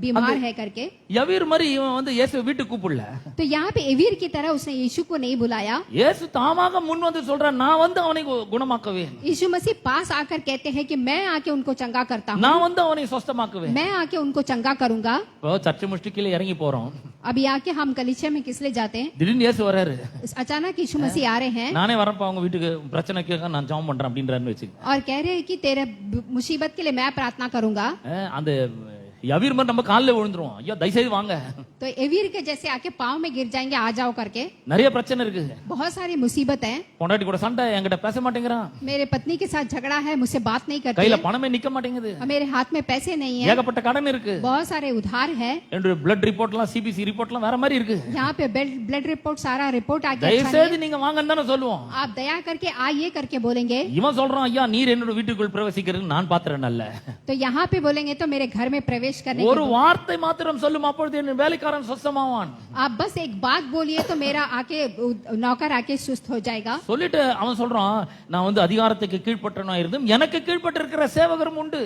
बीमार है करके। யவீர் மாதிரி இவன் வந்து இயேசு வீட்டுக்கு கூப்பிடல. तो यहाँ पे एवीर की तरह उसने यीशु को नहीं बुलाया, இயேசு தாமாக முன் வந்து சொல்றான், நான் வந்து அவனை குணமாக்குவேன். यीशु मसीह पास आकर कहते हैं कि मैं आके उनको चंगा करता हूँ, நான் வந்து அவனை சொஸ்தமாக்குவேன். मैं आके उनको चंगा करूंगा। இப்போ சர்ச்சை முடிச்சுட்டு கீழே இறங்கி போறோம். अभी आके हम कलीसिया में किस लिए जाते हैं, திடீர்னு இயேசு வராரு, अचानक यीशु मसीह आ रहे हैं நானே வரப்பா அவங்க வீட்டுக்கு பிரச்சனைக்கு நான் ஜெபம் பண்றேன் அப்படின்றாருன்னு வச்சுக்க. और कह रहे हैं कि तेरे मुसीबत के लिए मैं प्रार्थना करूंगा। அந்த யவீர் மாதிரி நம்ம காலில் விழுந்துருவோம், ஐயோ தயவுசெய்து வாங்க. तो एवीर के जैसे आके पाँव में गिर जाएंगे, आ जाओ करके। நிறைய பிரச்சனை இருக்கு, बहुत सारी मुसीबत है, பொண்டாட்டி கூட சண்டை, என்கிட்ட பேச மாட்டேங்கிறான், मेरे पत्नी के साथ झगड़ा है, मुझसे बात नहीं करती கையில है, பணமே நிக்க மாட்டேங்குது, और मेरे हाथ में पैसे नहीं है, ஏகப்பட்ட கடன் இருக்கு, बहुत सारे उधार है, என்னோட பிளட் ரிப்போர்ட்லாம் சிபிசி ரிப்போர்ட்லாம் வேற மாதிரி இருக்கு. यहाँ पे ब्लड रिपोर्ट सारा रिपोर्ट आ गया, தயவுசெய்து நீங்க வாங்கன்னு தானே சொல்லுவோம். आप दया करके आइए करके बोलेंगे। இவன் சொல்றான், ஐயா நீர் என்னோட வீட்டுக்குள் பிரவேசிக்கிறது நான் பாத்துறேன் அல்ல. तो यहाँ पे बोलेंगे तो मेरे घर में प्रवेश करने ஒரு வார்த்தை மாத்திரம் சொல்லும், அப்பொழுது என் வேலைக்காரன் சொஸ்தமாவான். आप बस एक बात बोलिए तो मेरा आके नौकर आके सुस्त हो जाएगा। சொல்லிட்டு அவன் சொல்றான், நான் வந்து அதிகாரத்துக்கு கீழ்ப்பட்டவனா இருந்தும் எனக்கு கீழ்ப்பட்டு இருக்கிற சேவகரும் உண்டு.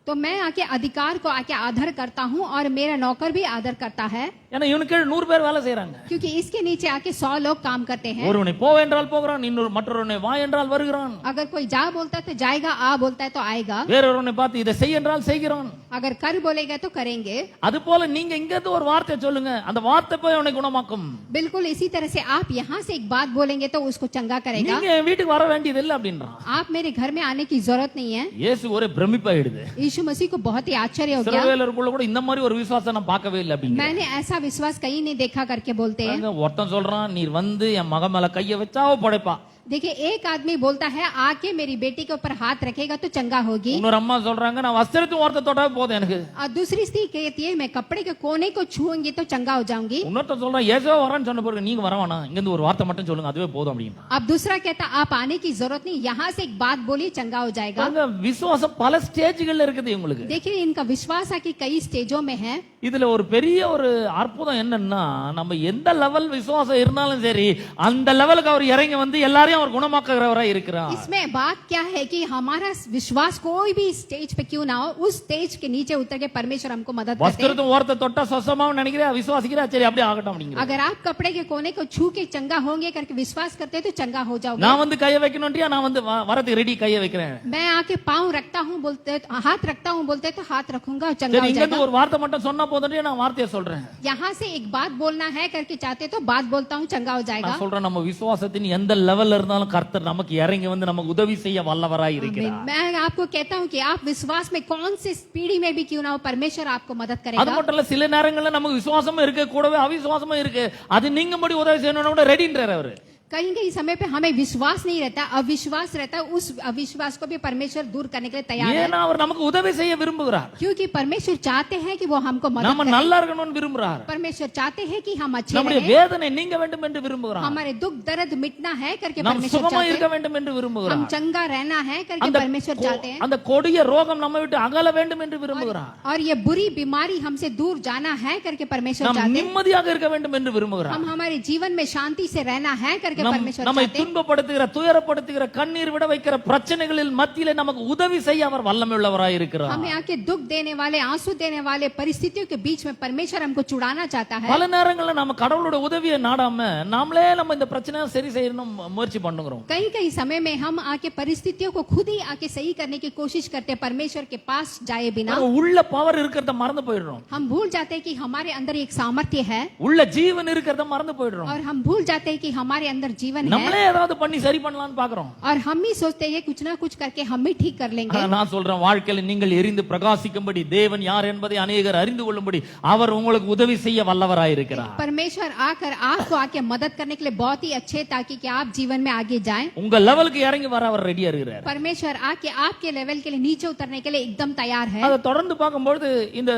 तो मैं आके अधिकार को आके आदर करता हूँ और मेरा नौकर भी आदर करता है, ஏன்னா இவனுக்கு 100 பேர் வேலை செய்யறாங்க. क्योंकि इसके नीचे आके 100 लोग काम करते हैं। ஒருவனை போ என்றால் போகிறான், இன்னொரு மற்றொருவனை வா என்றால் வருகிறான், अगर कोई जा बोलता है तो जाएगा, आ बोलता है तो आएगा, வேறொருவனை பார்த்து இதை செய் என்றால் செய்கிறான். अगर कर बोलेगा तो करेंगे। அது போல நீங்க இங்க இருந்து ஒரு வார்த்தை சொல்லுங்க, அந்த வார்த்தை போய் அவனை குணமாக்கும். बिल्कुल इसी तरह से आप यहाँ से एक बात बोलेंगे तो उसको चंगा करेगा। நீங்க என் வீட்டுக்கு வர வேண்டியது இல்லை அப்படின்றான். आप मेरे घर में आने की जरूरत नहीं है। இயேசு ஒரே பிரமிப்பாயிடுது. यीशु मसीह को बहुत ही आश्चर्य हो गया, இஸ்ரவேலருக்குள்ள கூட இந்த மாதிரி ஒரு விசுவாசம் நான் பார்க்கவே இல்லை அப்படிங்க. मैंने ऐसा विश्वास कहीं नहीं देखा करके बोलते हैं। ஒருத்தன் சொல்றான், நீர் வந்து என் மக மேல கைய வச்சா அவ படைப்பா. देखिए एक आदमी बोलता है आके मेरी बेटी के ऊपर हाथ रखेगा तो चंगा होगी, இன்னொரு அம்மா சொல்றாங்க, நான் வஸ்திரத்தின் ஓரத்தை தொட்டா போதும் எனக்கு. और दूसरी स्त्री कहती है मैं कपड़े के कोने को छूऊंगी तो चंगा हो जाऊंगी। இன்னொருத்தன் சொல்றான், இயேசுவே வரேன்னு சொன்ன பிறகு நீங்க வர வேணாம், இங்க இருந்து ஒரு வார்த்தை மட்டும் சொல்லுங்க அதுவே போதும் அப்படின்னா. अब दूसरा कहता आप आने की जरूरत नहीं, यहाँ से एक बात बोलिए चंगा हो जाएगा। அங்க விசுவாசம் பல ஸ்டேஜ்கள்ல இருக்குது உங்களுக்கு. देखिए इनका विश्वास है कि कई स्टेजों में है। இதுல ஒரு பெரிய ஒரு அற்புதம் என்னன்னா, நம்ம எந்த லெவல் விசுவாசம் இருந்தாலும் சரி அந்த லெவலுக்கு அவர் இறங்கி வந்து எல்லாரையும் அவர் குணமாக்குறவரா இருக்கிறார். इसमें बात क्या है कि हमारा विश्वास कोई भी स्टेज पे क्यों ना हो, उस स्टेज के नीचे उतर के परमेश्वर हमको मदद करते हैं। வஸ்திரத்தின் ஓரத்தை தொட்டா சொசமாவும் நினைக்கிறா, விசுவாசிக்கிறா, சரி அப்படியே ஆகட்டும் அப்படிங்கிற. अगर आप कपड़े के कोने को छू के चंगा होंगे करके विश्वास करते हैं तो चंगा हो जाओगे। நான் வந்து கைய வைக்கணும்ன்றியா, நான் வந்து வரதுக்கு ரெடி கைய வைக்கிறேன். मैं आके पाँव रखता हूँ बोलते, हाथ रखता हूँ बोलते तो हाथ रखूंगा और चंगा சரி हो இங்க जाएगा। இருந்து ஒரு வார்த்தை மட்டும் சொன்னா போதும்ன்றியா, நான் வார்த்தையை சொல்றேன். यहाँ से एक बात बोलना है करके चाहते तो बात बोलता हूँ चंगा हो जाएगा। நான் சொல்றேன், நம்ம விசுவாசத்தின் எந்த லெவல்ல இருந்தாலும் கர்த்தர் நமக்கு இறங்கி வந்து நமக்கு உதவி செய்ய வல்லவராய் இருக்கிறார். मैं आपको कहता हूँ कि आप विश्वास में कौन से पीढ़ी में भी क्यों ना हो, परमेश्वर आपको मदद அது करेगा। மட்டும் இல்ல, சில நேரங்கள்ல நமக்கு விசுவாசமும் இருக்கு, கூடவே அவிசுவாசமும் இருக்கு, அது நீங்க முடி உதவி செய்யணும்னா கூட ரெடின்றார் அவரு. कहीं कहीं समय पे हमें विश्वास नहीं रहता, अविश्वास रहता, उस अविश्वास को भी परमेश्वर दूर करने के लिए तैयार है, ஏன்னா அவர் நமக்கு உதவி செய்ய விரும்புகிறார். क्योंकि परमेश्वर चाहते हैं कि वो हमको मदद நம்ம करें। நல்லா இருக்கணும்னு விரும்புறார். परमेश्वर चाहते हैं कि हम अच्छे நம்முடைய रहें, வேதனை நீங்க வேண்டும் என்று விரும்புகிறார். हमारे दुख दर्द मिटना है करके நாம் परमेश्वर சுகமா चाहते இருக்க हैं, வேண்டும் என்று हम விரும்புகிறார். चंगा रहना है करके அந்த परमेश्वर चाहते हैं, அந்த கொடிய ரோகம் நம்ம விட்டு அகல வேண்டும் என்று விரும்புகிறார். और ये बुरी बीमारी हमसे दूर जाना है करके परमेश्वर நாம் चाहते हैं, நிம்மதியாக இருக்க வேண்டும் என்று விரும்புகிறார். हम हमारे जीवन में शांति से रहना है करके परमेश्वर நம்மை चाहते हैं, துன்பப்படுத்துகிற துயரப்படுத்துகிற கண்ணீர் விட வைக்கிற பிரச்சனைகளில் மத்தியிலே நமக்கு உதவி செய்ய அவர் வல்லமை உள்ளவராய் இருக்கிறார். हमें आके दुख देने वाले, आंसू देने वाले परिस्थितियों के बीच में परमेश्वर हमको छुड़ाना चाहता है। பல நேரங்களில் நம்ம கடவுளோட உதவியை நாடாம நாமளே நம்ம இந்த பிரச்சனையை சரி செய்யணும் முயற்சி பண்ணுகிறோம். कई कई समय में हम आके परिस्थितियों को खुद ही आके सही करने की कोशिश करते हैं, परमेश्वर के पास जाए बिना। நம்ம உள்ள பவர் இருக்கிறத மறந்து போயிடுறோம். हम भूल जाते हैं कि हमारे अंदर एक सामर्थ्य है, உள்ள ஜீவன் இருக்கிறத மறந்து போயிடுறோம். और हम भूल जाते हैं कि हमारे अंदर जीवन है, நம்மளே ஏதாவது பண்ணி சரி பண்ணலாம்னு பாக்குறோம். और हम ही सोचते हैं कुछ ना कुछ करके हम ही ठीक कर लेंगे। நான் சொல்றேன், வாழ்க்கையில நீங்கள் எரிந்து பிரகாசிக்கும்படி தேவன் யார் என்பதை அநேகர் அறிந்து கொள்ளும்படி அவர் உங்களுக்கு உதவி செய்ய வல்லவராய் இருக்கிறார். परमेश्वर आकर आपको आके मदद करने के लिए बहुत ही अच्छे, ताकि कि आप जीवन में आगे जाएं। உங்க லெவலுக்கு இறங்கி வர அவர் ரெடியா இருக்கிறார். परमेश्वर आके आपके लेवल के लिए नीचे उतरने के लिए एकदम तैयार है। அதை தொடர்ந்து பார்க்கும்போது இந்த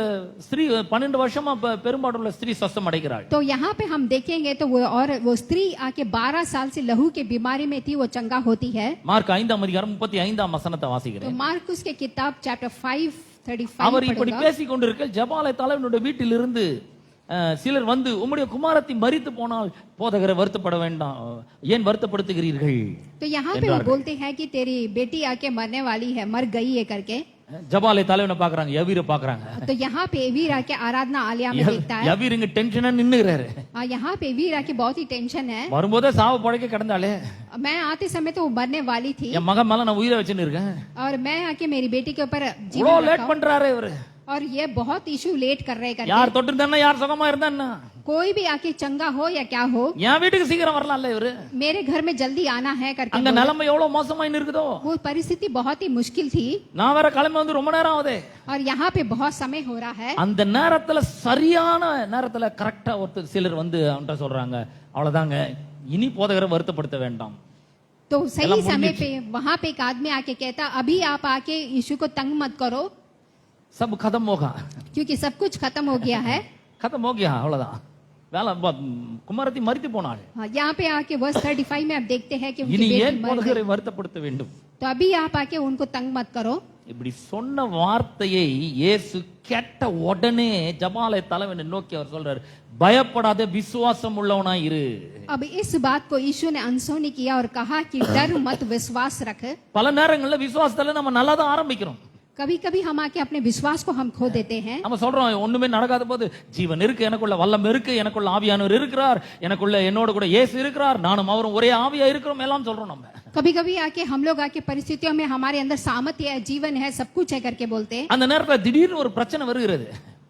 ஸ்திரீ 12 வருஷமா பெரும்பாடுள்ள ஸ்திரீ சுத்தம் அடைகிறாள். तो यहाँ पे हम देखेंगे तो वो स्त्री आके 12 साल से लहू की बीमारी में थी, वो चंगा होती है। மார்க் 5ஆம் அதிகாரம் 35ஆம் வசனத்தை तो வாசிக்கிறேன். मार्कुस के किताब चैप्टर 5:35 அவர் இப்படி पढ़ेगा। பேசிக் கொண்டிருக்க ஜபாலை தலைவனுடைய வீட்டிலிருந்து சிலர் வந்து உம்முடைய குமாரத்தி மரித்து போனால் போதகரை வருத்தப்பட வேண்டாம், ஏன் வருத்தப்படுத்துகிறீர்கள்? तो यहाँ पे वो बोलते हैं कि तेरी बेटी आके मरने वाली है, मर गई है करके। ஜபாலை தலைவனை பாக்குறாங்க, யவீரை பாக்குறாங்க. तो यहाँ पे वीर आके आराधना आलया में देखता है, யவீர் இங்க டென்ஷனா நின்னுகிறாரு. यहाँ पे वीर आके बहुत ही टेंशन है। வரும்போதே சாவு படைக்க கிடந்தாலே, मैं आते समय तो वो मरने वाली थी, என் மகன் மேல நான் உயிரை வச்சுன்னு இருக்கேன், और मैं आके मेरी बेटी के ऊपर இவ்வளோ जीवन லேட் रखा हूं, பண்றாரு இவரு. और ये बहुत इशू लेट कर रहे करके। யார் தொட்டிருந்தானா, யார் சுகமா இருந்தான்னா, कोई भी आके चंगा हो या क्या हो, என் வீட்டுக்கு சீக்கிரம் வரலாம்ல இவரு. मेरे घर में जल्दी आना है करके அங்க बोले। நிலைமை எவ்வளவு மோசமாயின்னு இருக்குதோ. वो परिस्थिति बहुत ही मुश्किल थी, நான் வேற கிளம்பி வந்து ரொம்ப நேரம் ஆகுதே. और यहाँ पे बहुत समय हो रहा है। அந்த நேரத்துல சரியான நேரத்துல கரெக்டா ஒருத்தர் சிலர் வந்து அவன்கிட்ட சொல்றாங்க, அவ்வளவுதாங்க, இனி போதகரை வருத்தப்படுத்த வேண்டாம். तो सही समय पे वहां पे एक आदमी आके कहता, अभी आप आके यीशु को तंग मत करो, सब खत्म होगा, क्योंकि सब कुछ खत्म हो गया है। खत्म हो गया, அவ்வளவுதான். வேலை குமாரத்தி மரித்து போனாள். हाँ, यहाँ पे आके वर्स 35 में आप देखते हैं कि उनकी இனி बेटी ஏன் मर போதகரை गई। வருத்தப்படுத்த வேண்டும்? तो अभी आप आके उनको तंग मत करो। இப்படி சொன்ன வார்த்தையை இயேசு கேட்ட உடனே ஜபாலை தலைவனை நோக்கி அவர் சொல்றாரு, பயப்படாத, விசுவாசம் உள்ளவனாய் இரு. अब इस बात को यीशु ने अनसुनी किया और कहा कि डर मत, विश्वास रख। பல நேரங்கள்ல விசுவாசத்துல நம்ம நல்லா தான் ஆரம்பிக்கிறோம். कभी कभी हम आके अपने विश्वास को हम खो देते हैं। நம்ம சொல்றோம், ஒண்ணுமே நடக்காத போது ஜீவன் இருக்கு, எனக்குள்ள வல்லம் இருக்கு, எனக்குள்ள ஆவியானவர் இருக்கிறார், எனக்குள்ள என்னோட கூட இயேசு இருக்கிறார், நானும் அவரும் ஒரே ஆவியா இருக்கிறோம் எல்லாம் சொல்றோம். நம்ம कभी कभी आके हम लोग आके परिस्थितियों में हमारे अंदर सामर्थ्य है, जीवन है, सब कुछ है करके बोलते हैं, அந்த நேரத்துல திடீர்னு ஒரு பிரச்சனை வருகிறது.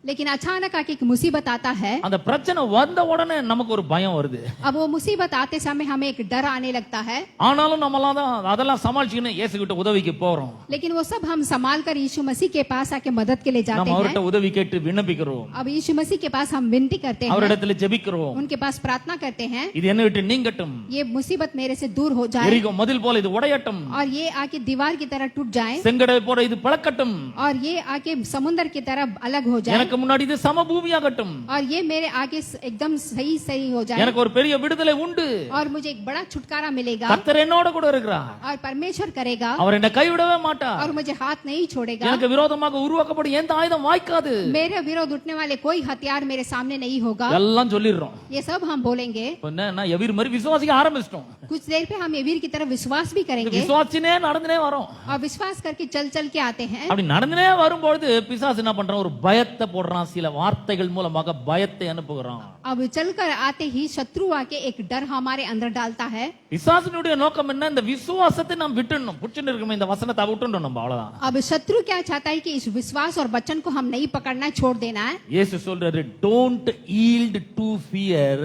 लेकिन अचानक आके एक मुसीबत आता है। அந்த பிரச்சனை வந்த உடனே நமக்கு ஒரு பயம் வருது. अब वो मुसीबत आते समय हमें एक डर आने लगता है, ஆனாலும் நம்மளாம் தான் அதெல்லாம் சமாளிச்சுன்னு இயேசு கிட்ட உதவிக்கு போறோம். लेकिन वो सब हम संभाल कर यीशु मसीह के पास आके मदद के लिए जाते நம்ம அவர்கிட்ட हैं। உதவி கேட்டு விண்ணப்பிக்கிறோம், अब यीशु मसीह के पास हम विनती करते हैं, அவரிடத்துல ஜெபிக்கிறோம், उनके पास प्रार्थना करते हैं, இது என்ன விட்டு நீங்கட்டும், ये मुसीबत मेरे से दूर हो जाए, எரிகோ மதில் போல இது உடையட்டும், और ये आके दीवार की तरह टूट जाए, செங்கடல் போல இது பிளக்கட்டும், और ये आके समुद्र की तरह अलग हो जाए, எனக்கு முன்னாடி இது சமபூமியாகட்டும், और ये मेरे आगे एकदम सही सही हो जाए, எனக்கு ஒரு பெரிய விடுதலை உண்டு, और मुझे एक बड़ा छुटकारा मिलेगा, கர்த்தர் என்னோட கூட இருக்கிறார், और परमेश्वर करेगा, அவர் என்னை கைவிடவே மாட்டார், और मुझे हाथ नहीं छोड़ेगा, எனக்கு விரோதமாக உருவாக்கப்படும் எந்த ஆயுதம் வாய்க்காது. मेरे विरोध उठने वाले कोई हथियार मेरे सामने नहीं होगा। எல்லாம் சொல்லிடுறோம். ये सब हम बोलेंगे। இப்ப என்ன எவீர் மாதிரி விசுவாசிக்க ஆரம்பிச்சிட்டோம். कुछ देर पे हम वीर की तरफ विश्वास भी करेंगे, விசுவாசினே நடந்துனே வரோம். और विश्वास करके चल चल के आते हैं। அப்படி நடந்துனே வரும்போது பிசாசு என்ன பண்றான், ஒரு பயத்தை போடுறான், சில வார்த்தைகள் மூலமாக பயத்தை அனுப்புகிறான். अब चलकर आते ही शत्रु आके एक डर हमारे अंदर डालता है। பிசாசுனுடைய நோக்கம் என்ன, இந்த விசுவாசத்தை நாம் விட்டுடணும், புடிச்சுன்னு இருக்குமே இந்த வசனத்தை விட்டுடணும் நம்ம, அவ்வளவுதான். अब शत्रु क्या चाहता है कि इस विश्वास और वचन को हम नहीं पकड़ना, छोड़ देना है। இயேசு சொல்றாரு, don't yield to fear,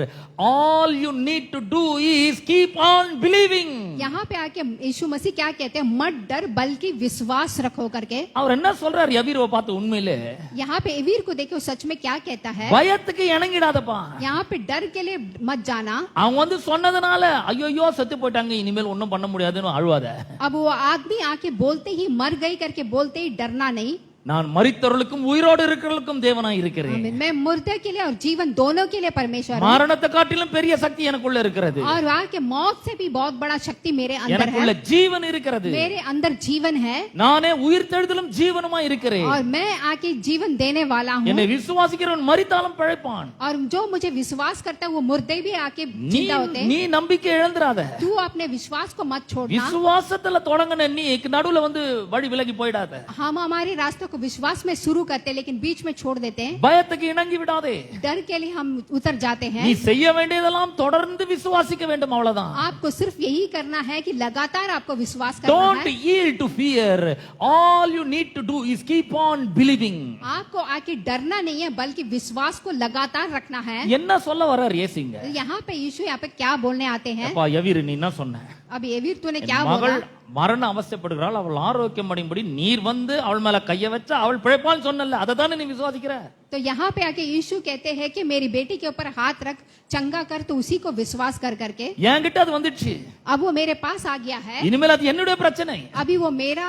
all you need to do is keep on believing. यहाँ पे आके यीशु मसीह क्या कहते हैं, मत डर बल्कि विश्वास रखो करके। அவர் என்ன சொல்றாரு யவீரை பார்த்து, உண்மையிலே यहाँ पे एवीर अवीर को देखिए वो सच में क्या कहता है। பயத்துக்கு இணங்கிடாதப்பா. यहाँ पे डर के लिए मत जाना। அவன் வந்து சொன்னதுனால ஐயோ செத்து போயிட்டாங்க இனிமேல் ஒண்ணும் பண்ண முடியாதுன்னு அழுவாத. अब वो आदमी आके बोलते ही मर गई करके बोलते ही डरना नहीं। நான் மரித்தவர்களுக்கும் உயிரோடு இருக்கிறவர்களுக்கும் தேவனாய் இருக்கிறேன். आमीन। मैं मुर्दे के लिए और जीवन दोनों के लिए परमेश्वर हूं। மரணத்தை காட்டிலும் பெரிய சக்தி எனக்குள்ள இருக்கிறது. और वहाँ के मौत से भी बहुत बड़ा शक्ति मेरे अंदर எனக்குள்ள है। ஜீவன் இருக்கிறது. मेरे अंदर जीवन है நானே உயிர்த்தெழுதலும் ஜீவனுமாய் இருக்கிறேன். और मैं आके जीवन देने वाला हूँ। என்னை விசுவாசிக்கிறவன் மரித்தாலும் பிழைப்பான். और जो मुझे विश्वास करता है वो मुर्दे भी आके நீ जिंदा होते हैं। நீ நம்பிக்கை இழந்துராத. तू अपने विश्वास को मत छोड़ना। விசுவாசத்துல தொடங்கின நீ நடுவுல வந்து வழி விலகி போயிடாத. हम हमारे रास्तों को विश्वास में शुरू करते हैं लेकिन बीच में छोड़ देते हैं। பயத்துக்கு இணங்கி விடாதே. डर के लिए हम उतर जाते हैं। நீ செய்ய வேண்டியதெல்லாம் தொடர்ந்து விசுவாசிக்க வேண்டும் அவ்வளவுதான். आपको सिर्फ यही करना है कि लगातार आपको विश्वास करना Don't है। yield to fear. All you need to do is keep on believing. आपको आके डरना नहीं है बल्कि विश्वास को लगातार रखना है। என்ன சொல்ல வர்றார் இயேசுங்க? यहाँ पे यीशु यहाँ पे क्या बोलने आते हैं? அப்பா எவீர் நீ என்ன சொன்ன? अब एवीर तूने क्या என் बोला? மகள் மரண அவஸ்தைப்படுகிறாள் அவள் ஆரோக்கியம் அடையும்படி நீர் வந்து அவள் மேல கைய வச்சா அவள் பிழைப்பாள் சொன்னல அதை தானே நீ விசுவாசிக்கிற? तो यहाँ पे आके यीशु कहते हैं कि मेरी बेटी के ऊपर हाथ रख चंगा कर, तो उसी को विश्वास कर करके என்கிட்ட அது வந்துடுச்சு. अब वो मेरे पास आ गया है। இனிமேல் அது என்னுடைய பிரச்சனை. अभी वो मेरा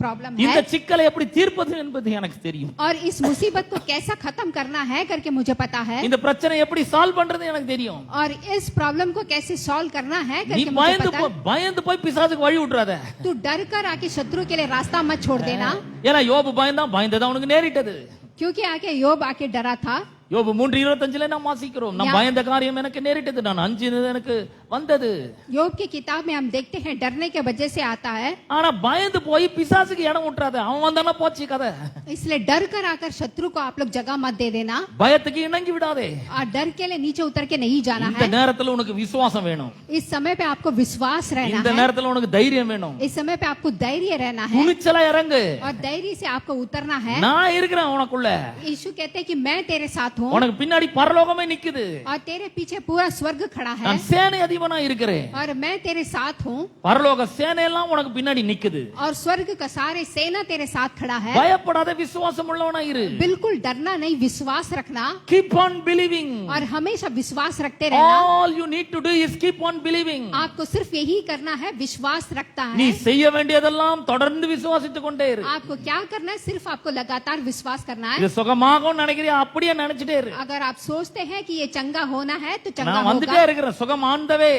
प्रॉब्लम இந்த है சிக்கலை எப்படி தீர்ப்பது என்பது எனக்கு தெரியும். और इस मुसीबत को कैसा खत्म करना है करके मुझे पता है। இந்த பிரச்சனை எப்படி சால்வ் பண்றது எனக்கு தெரியும். और इस प्रॉब्लम को कैसे सॉल्व करना है நீ करके मुझे पता है। பயந்து போய் பிசாசுக்கு வழி விட்டுறாத. तू डर कर आके शत्रु के लिए रास्ता मत छोड़ देना। ஏன்னா யோபு பயந்தது அவனுக்கு நேரிட்டது. क्योंकि आके योब आके डरा था। யோபு 3:25 நாம் வாசிக்கிறோம். நான் பயந்த காரியம் எனக்கு நேரிட்டது, நான் அஞ்சினது எனக்கு வந்தது. योब की किताब में हम देखते हैं डरने के वजह से आता है। ஆனா பயந்து போய் பிசாசுக்கு இடம் விட்டுறாத. அவன் வந்தானா போச்சு கதை. इसलिए डर कर आकर शत्रु को आप लोग जगह मत दे देना। பயத்துக்கு இணங்கி விடாதே. और डर के लिए नीचे उतर के नहीं जाना இந்த है। நேரத்துல உனக்கு விசுவாசம் வேணும். इस समय पे आपको विश्वास रहना இந்த है। நேரத்துல உனக்கு தைரியம் வேணும். इस समय पे आपको धैर्य रहना है துணிச்சலா இறங்கு. और धैर्य से आपको उतरना है। நான் இருக்கிறேன் உனக்குள்ள. यीशु कहते हैं कि मैं तेरे साथ हूँ உனக்கு பின்னாடி பரலோகமே நிக்குது. और तेरे पीछे पूरा स्वर्ग खड़ा है நான் சேனை அதிபனா இருக்கிறேன். और मैं तेरे साथ हूँ பரலோக சேனை எல்லாம் உனக்கு பின்னாடி நிக்குது. और स्वर्ग का सारे सेना तेरे साथ खड़ा है। பயப்படாத, விசுவாசம் உள்ளவனா இரு. बिल्कुल डरना नहीं, विश्वास रखना Keep on believing. और हमेशा विश्वास रखते रहना। All you need to do is keep on believing. आपको सिर्फ यही करना है, विश्वास रखता நீ है। செய்ய வேண்டியதெல்லாம் தொடர்ந்து விசுவாசித்துக் கொண்டே இரு. आपको क्या करना है? सिर्फ आपको लगातार विश्वास करना है। இது சுகமாகும் நினைக்கிறியா? அப்படியே நினைச்சிட்டே இரு. अगर आप सोचते हैं कि ये चंगा होना है तो चंगा நான் வந்துட்டே होगा, இருக்கிறேன். சுகம் on the way.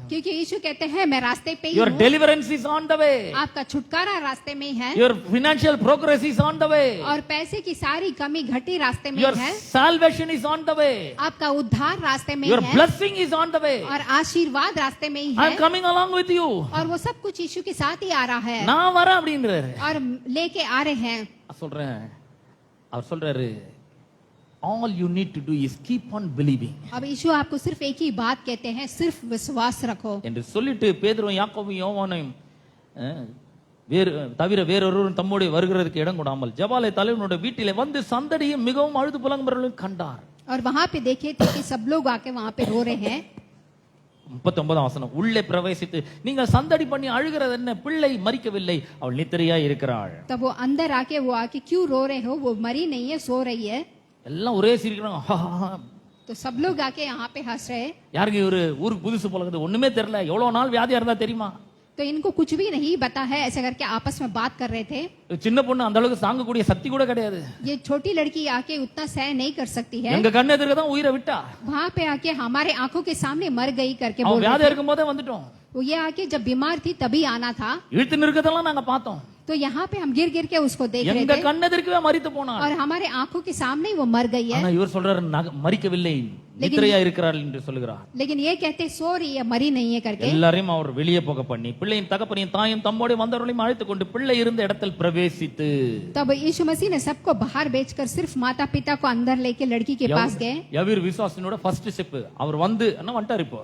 क्योंकि यीशु कहते हैं मैं रास्ते पे ही Your हूँ। deliverance is on the way. आपका छुटकारा रास्ते में ही है Your financial progress is on the way. और पैसे की सारी कमी घटी रास्ते में Your ही है। salvation is on the way. आपका उद्धार रास्ते में Your ही है blessing is on the way. और आशीर्वाद रास्ते में ही I है। am coming along with you. और वो सब कुछ यीशु के साथ ही आ रहा है நான் வரேன் அப்படின்றாரு. और लेके आ रहे हैं। சொல்றேன். அவர் சொல்றாரு, all you need to do is keep on believing. अब यीशु आपको सिर्फ एक ही बात कहते हैं, सिर्फ विश्वास रखो। என்று சொல்லிட்டு பேதுருவும் யாக்கோபும் யோவானையும் வேறு தவிர வேறொருவரும் தம்முடைய வருகிறதுக்கு இடம் கொடாமல் ஜபாலை தலைவனுடைய வீட்டிலே வந்து சந்தடியும் மிகவும் அழுது புலம்புறவர்களையும் கண்டார். और वहां पे देखे थे कि सब लोग आके वहां पे रो रहे हैं। 39 வசனம், உள்ளே பிரவேசித்து நீங்கள் சந்தடி பண்ணி அழுகிறது என்ன? பிள்ளை மரிக்கவில்லை, அவள் நித்திரையா இருக்கிறாள். तब वो अंदर आके वो आके क्यों रो रहे हो? वो मरी नहीं है, सो रही है। எல்லாம் ஒரே சிரிக்கிறாங்க. तो सब लोग आके यहाँ पे हंस रहे हैं। யாருக்கு ஒரு ஊருக்கு புதுசு போலக்குது, ஒண்ணுமே தெரியல, எவ்வளவு நாள் வியாதியா இருந்தா தெரியுமா? तो इनको कुछ भी नहीं पता है, ऐसे करके आपस में बात कर रहे थे। சின்ன பொண்ணு அந்த அளவுக்கு தாங்கக்கூடிய சக்தி கூட கிடையாது. ये छोटी लड़की आके उतना सहन नहीं कर सकती है। எங்க கண்ணு எதிர்க்க தான் உயிரை விட்டா. वहां पे आके हमारे आंखों के सामने मर गई करके அவன் बोल रहे வியாதியா थे। இருக்கும் போதே வந்துட்டோம். वो ये आके जब बीमार थी तभी आना था। இழுத்து நிற்கதெல்லாம் நாங்க பார்த்தோம். तो यहाँ पे हम गिर गिर के उसको देख रहे எங்க थे கண்ணு எதிர்க்கவே மரித்து போனாள். और हमारे आंखों के सामने ही वो मर गई है। ஆனா இவர் சொல்றாரு மரிக்கவில்லை, நித்திரையா இருக்கிறாள் என்று சொல்லுகிறார். लेकिन ये कहते सो रही है, मरी नहीं है करके। எல்லாரையும் அவர் வெளியே போக பண்ணி பிள்ளையின் தகப்பனையும் தாயும் தம்மோடு வந்தவர்களையும் அழைத்துக் கொண்டு பிள்ளை இருந்த இடத்தில் பிரவேசித்து. तब यीशु मसीह ने सबको बाहर बेचकर सिर्फ माता पिता को अंदर लेके लड़की के पास गए। யவீர் விசுவாசினோட ஃபர்ஸ்ட் ஸ்டெப் அவர் வந்து என்ன வந்துட்டார். இப்போ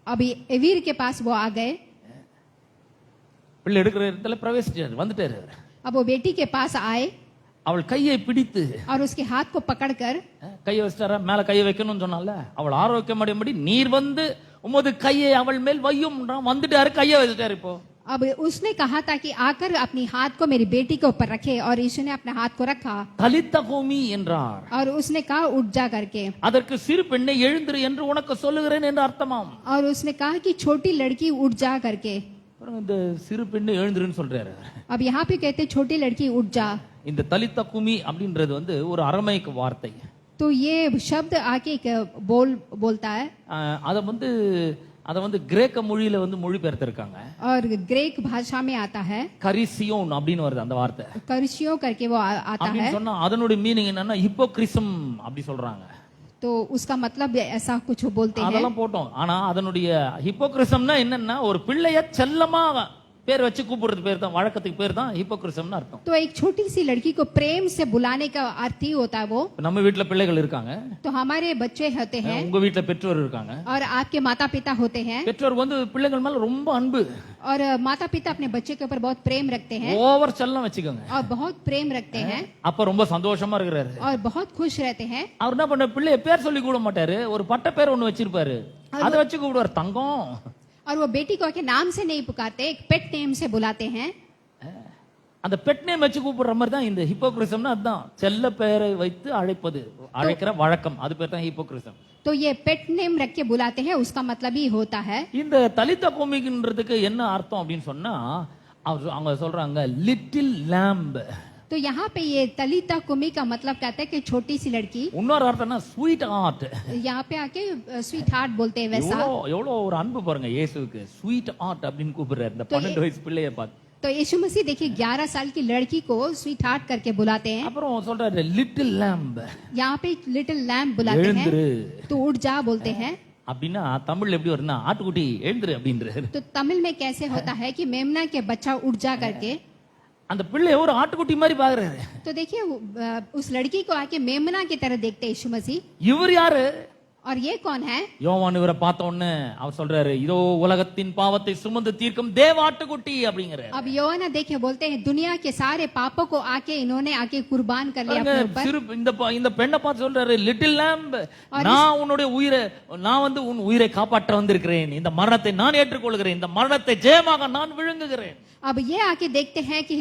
अभी एवीर के पास वो आ गए। பிள்ளை எடுக்கிற இடத்துல பிரவேசிச்சார், வந்துட்டாரு. अब वो बेटी के पास आए அவள் கையை பிடித்து और उसके हाथ को पकड़कर, கையை வச்சிட்டாரா, மேல கையை வைக்கணும்னு சொன்னால அவள் ஆரோக்கியம் அடையும்படி நீர் வந்து உமது கையை அவள் மேல் வையும் வந்துட்டாரு, கையை வச்சுட்டாரு. இப்போ अब उसने कहा था कि आकर अपनी हाथ को मेरी बेटी के ऊपर रखे और यीशु ने अपने हाथ को रखा தலித்த கூமி என்றார். और उसने कहा उठ जा करके அதற்கு சிறு பெண்ணை எழுந்திரு என்று உனக்கு சொல்லுகிறேன் என்று அர்த்தமாம். और उसने कहा कि छोटी लड़की उठ जा करके. பாருங்க, இந்த சிறு பெண்ணை எழுந்திருன்னு சொல்றாரு. अब यहाँ पे कहते छोटी लड़की उठ जा. இந்த தலித்த கூமி அப்படின்றது வந்து ஒரு அரமைக்கு வார்த்தை. तो ये शब्द आके बोलता है அத வந்து கிரேக்க மொழியில வந்து மொழிபெயர்த்திருக்காங்க. और ग्रीक भाषा में आता है கரிசியோன் அப்படின்னு வருது அந்த வார்த்தை. करशियो करके वो आता है. அப்படின்னு சொன்னா அதனுடைய மீனிங் என்னன்னா ஹிப்போக்ரிசம் அப்படி சொல்றாங்க. तो उसका मतलब ऐसा कुछ बोलते हैं. அதெல்லாம் போட்டோம். ஆனா அதனுடைய ஹிப்போக்ரிசம்னா என்னன்னா ஒரு பிள்ளைய செல்லமா பேர் வச்சு கூப்பிடுறது பேர் தான், வழக்கத்துக்கு பேர் தான் ஹிப்போக்ரிசம்னு அர்த்தம். तो एक छोटी सी लड़की को प्रेम से बुलाने का अर्थ ही होता है वो. நம்ம வீட்ல பிள்ளைகள் இருக்காங்க, तो हमारे बच्चे होते हैं உங்க வீட்ல பெற்றோர் இருக்காங்க. और आपके माता पिता होते हैं பெற்றோர் வந்து பிள்ளைகள் மேல ரொம்ப அன்பு, और माता पिता अपने बच्चे के ऊपर बहुत प्रेम रखते हैं ஓவர் செல்லம் வச்சுக்கோங்க. और बहुत प्रेम रखते हैं அப்ப ரொம்ப சந்தோஷமா இருக்கிறாரு. और बहुत खुश रहते हैं. அவர் என்ன பண்ண, பிள்ளைய பேர் சொல்லி கூட மாட்டாரு, ஒரு பட்ட பேர் ஒண்ணு வச்சிருப்பாரு, அதை வச்சு கூப்பிடுவார் தங்கம். और वो बेटी को आके नाम से नहीं पुकारते, एक पेट नेम से बुलाते हैं. அந்த பெட் நேம் வச்சு கூப்பிடுற மாதிரி தான் இந்த ஹிப்போக்ரிசம்னா, அதுதான் செல்ல பெயரை வைத்து அழைக்கிற வழக்கம், அது பேர் தான் ஹிப்போக்ரிசம். तो ये पेट नेम रख के बुलाते हैं, उसका मतलब ही होता है. இந்த தலித்த கோமிக்குன்றதுக்கு என்ன அர்த்தம் அப்படின்னு சொன்னா, அவங்க சொல்றாங்க லிட்டில் லேம்ப். तो यहाँ पे ये तलिता कुमी का मतलब कहता है कि छोटी सी लड़की. இன்னொரு அர்த்தம்னா ஸ்வீட் ஹார்ட். यहाँ पे आके स्वीट हार्ट बोलते हैं वैसा. எவ்வளவு ஒரு அன்பு பாருங்க இயேசுவுக்கு, ஸ்வீட் ஹார்ட் அப்படின்னு கூப்பிடுறாரு இந்த 12 வயசு பிள்ளைய பார்த்து. तो यीशु मसीह देखिए 11 साल की लड़की को स्वीट हार्ट करके बुलाते हैं. அப்புறம் சொல்றாரு லிட்டில் லேம்ப். यहाँ पे लिटिल लैम्प बुलाते हैं, तो उठ जा बोलते हैं. அப்படின்னா தமிழ்ல எப்படி வருதுன்னா ஆட்டுக்குட்டி எழுந்துரு அப்படின்றாரு. तो तमिल में कैसे होता है कि मेमना के बच्चा उठ जा करके. அந்த பிள்ளை ஒரு ஆட்டுக்குட்டி மாதிரி பாக்குறாரு. तो देखिए उस लड़की को आके मेमना की तरह देखते यीशु मसीह. இவர் யாரு? और ये कौन है? யோவான் இவரை பார்த்த உடனே அவர் சொல்றாரு, இதோ உலகத்தின் பாவத்தை சுமந்து தீர்க்கும் தேவ ஆட்டுக்குட்டி அப்படிங்கறாரு. अब யோவானா देखे बोलते हैं दुनिया के सारे पापों को आके इन्होंने आके कुर्बान कर लिया अपने ऊपर. இந்த பெண்ணை பார்த்து சொல்றாரு லிட்டில் லேம்ப், நான் உன்னுடைய உயிரை, நான் வந்து உன் உயிரை காப்பாற்ற வந்திருக்கிறேன், இந்த மரணத்தை நான் ஏற்றுக்கொள்கிறேன், இந்த மரணத்தை ஜெயமாக நான் விழுங்குகிறேன். अब ये आके देखते हैं कि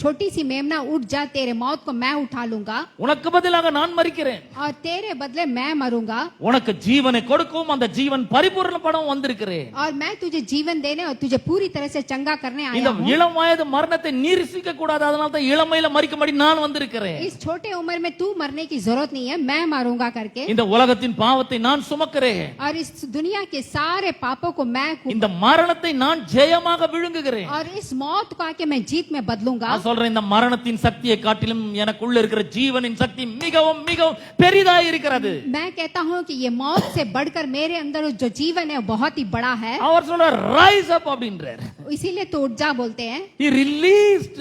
छोटी सी मेमना उठ जा, तेरे मौत को मैं उठा लूंगा, உனக்கு பதிலாக நான் மரிக்கிறேன், और तेरे बदले मैं मरूंगा, உனக்கு ஜீவனை கொடுக்கும் அந்த ஜீவன் பரிபூரணப்படவும் வந்திருக்கிறேன், और मैं तुझे जीवन देने और तुझे पूरी तरह से चंगा करने आया இந்த हूं. இளம் வயது மரணத்தை நீரிசிக்க கூடாது, அதனால தான் இளமையில மரிக்கும்படி நான் வந்திருக்கிறேன். इस छोटे उम्र में तू मरने की जरूरत नहीं है, मैं मारूंगा करके. இந்த உலகத்தின் பாவத்தை நான் சுமக்கிறேன், और इस दुनिया के सारे पापों को मैं இந்த மரணத்தை நான் ஜெயமாக விழுங்குகிறேன். और इस मौत को आके मैं जीत में बदलूंगा. நான் சொல்றேன், இந்த மரணத்தின் சக்தியை காட்டிலும் எனக்குள்ள இருக்கிற ஜீவனின் சக்தி மிகவும் மிகவும் பெரிதாய் இருக்கிறது. मैं कहता हूं कि ये मौत से बढ़कर मेरे अंदर जो जीवन है बहुत ही बड़ा है. அவர் சொல்றார் ரைஸ் அப் அப்படின்றார். इसीलिए तो उठ जा बोलते हैं. He released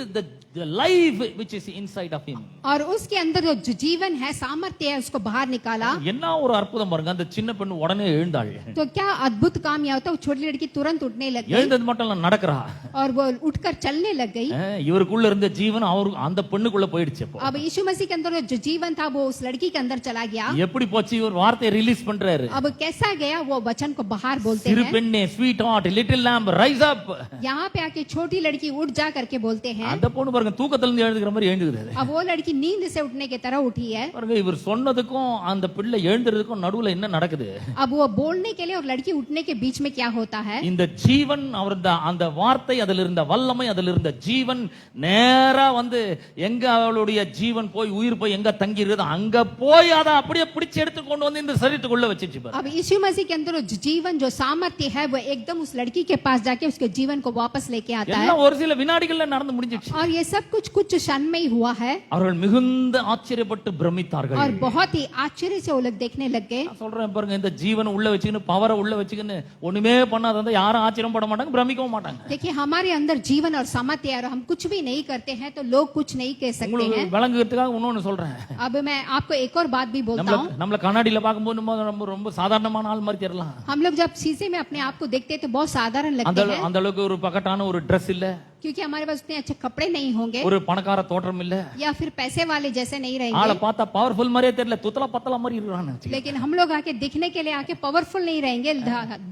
the life which is inside of him. और उसके अंदर जो जीवन है, सामर्थ्य है, उसको बाहर निकाला. என்ன ஒரு அற்புதம் பாருங்க, அந்த சின்ன பெண்ணு உடனே எழுந்தாள். तो क्या अद्भुत काम यह होता है, वो छोटी लड़की तुरंत उठने लग गई எழுந்தது மட்டும் இல்ல, நடக்கிறா. और वो उठकर चलने लग गई. இவருக்குள்ள இருந்த ஜீவன் அந்த பெண்ணுக்குள்ள போயிடுச்சு. अब यीशु मसीह के अंदर जो जीवन था वो उस लड़की के अंदर चला गया. எப்படி போச்சு, இவர் வார்த்தையை ரிலீஸ் பண்றாரு. अब कैसा गया, वो वचन को बाहर बोलते சிறு हैं. பெண்ணே, sweetheart, little lamb, rise up. यहाँ पे आके छोटी लड़की उठ जा करके बोलते हैं. அந்த பொண்ணு பாருங்க தூக்கத்துல இருந்து எழுந்துக்கிற மாதிரி எழுந்துக்குது. अब वो लड़की नींद से उठने की तरह उठी है. பாருங்க, இவர் சொன்னதுக்கும் அந்த பிள்ளை எழுந்துறதுக்கும் நடுவுல என்ன நடக்குது? अब वो बोलने के लिए और लड़की उठने के बीच में क्या होता है? இந்த ஜீவன், அவர் அந்த வார்த்தை, அதில் இருந்த வல்லமை, அதில் இருந்த ஜீவன் நேரா வந்து எங்க அவளுடைய ஜீவன் போய் உயிர் போய் எங்க தங்கி இருக்குது அங்க போய் அதை அப்படியே பிடிச்சு எடுத்து கொண்டு வந்து இந்த சரீரத்துக்குள்ள வச்சிச்சு. अब यीशु मसीह के अंदर जो जीवन, जो सामर्थ्य है, वो एकदम उस लड़की के पास जाके उसके जीवन को वापस लेके आता है. எல்லாம் ஒரு சில வினாடிகள்ல நடந்து முடிஞ்சிச்சு. और ये सब कुछ क्षण में ही हुआ है. அவர்கள் மிகுந்த ஆச்சரியப்பட்டு பிரமித்தார்கள். और बहुत ही आश्चर्य से वो लोग देखने लग गए. நான் சொல்றேன் பாருங்க, இந்த ஜீவனை உள்ள வச்சுக்கின்னு பவரை உள்ள வச்சுக்கின்னு ஒண்ணுமே பண்ணாத யாரும் ஆச்சரியம் பட மாட்டாங்க, பிரமிக்கவும் மாட்டாங்க. देखिए हमारे अंदर जीवन और सामर्थ्य है और हम कुछ भी नहीं करते हैं तो लोग कुछ नहीं कह सकते உங்களுக்கு हैं. விளங்குறதுக்காக இன்னொன்னு சொல்றேன். अब मैं आपको एक और बात भी बोलता हूँ. நம்மள கண்ணாடியில பாக்கும்போது நம்ம ரொம்ப சாதாரணமான ஆள் மாதிரி தெரியலாம். हम लोग जब शीशे में अपने आप को देखते हैं तो बहुत साधारण लगते हैं, அந்த அளவுக்கு ஒரு பக்கட்டான ஒரு Dress இல்ல, क्योंकि हमारे पास उतने अच्छे कपड़े नहीं होंगे, ஒரு பணக்கார தோற்றம் இல்ல, या फिर पैसे वाले जैसे नहीं ஆளை रहेंगे. பார்த்தா பவர்ஃபுல் மாதிரியே தெரியல, துத்தலா பத்தலா மாதிரி இருக்கான்னு. लेकिन हम लोग आके दिखने के लिए आके पावरफुल नहीं रहेंगे,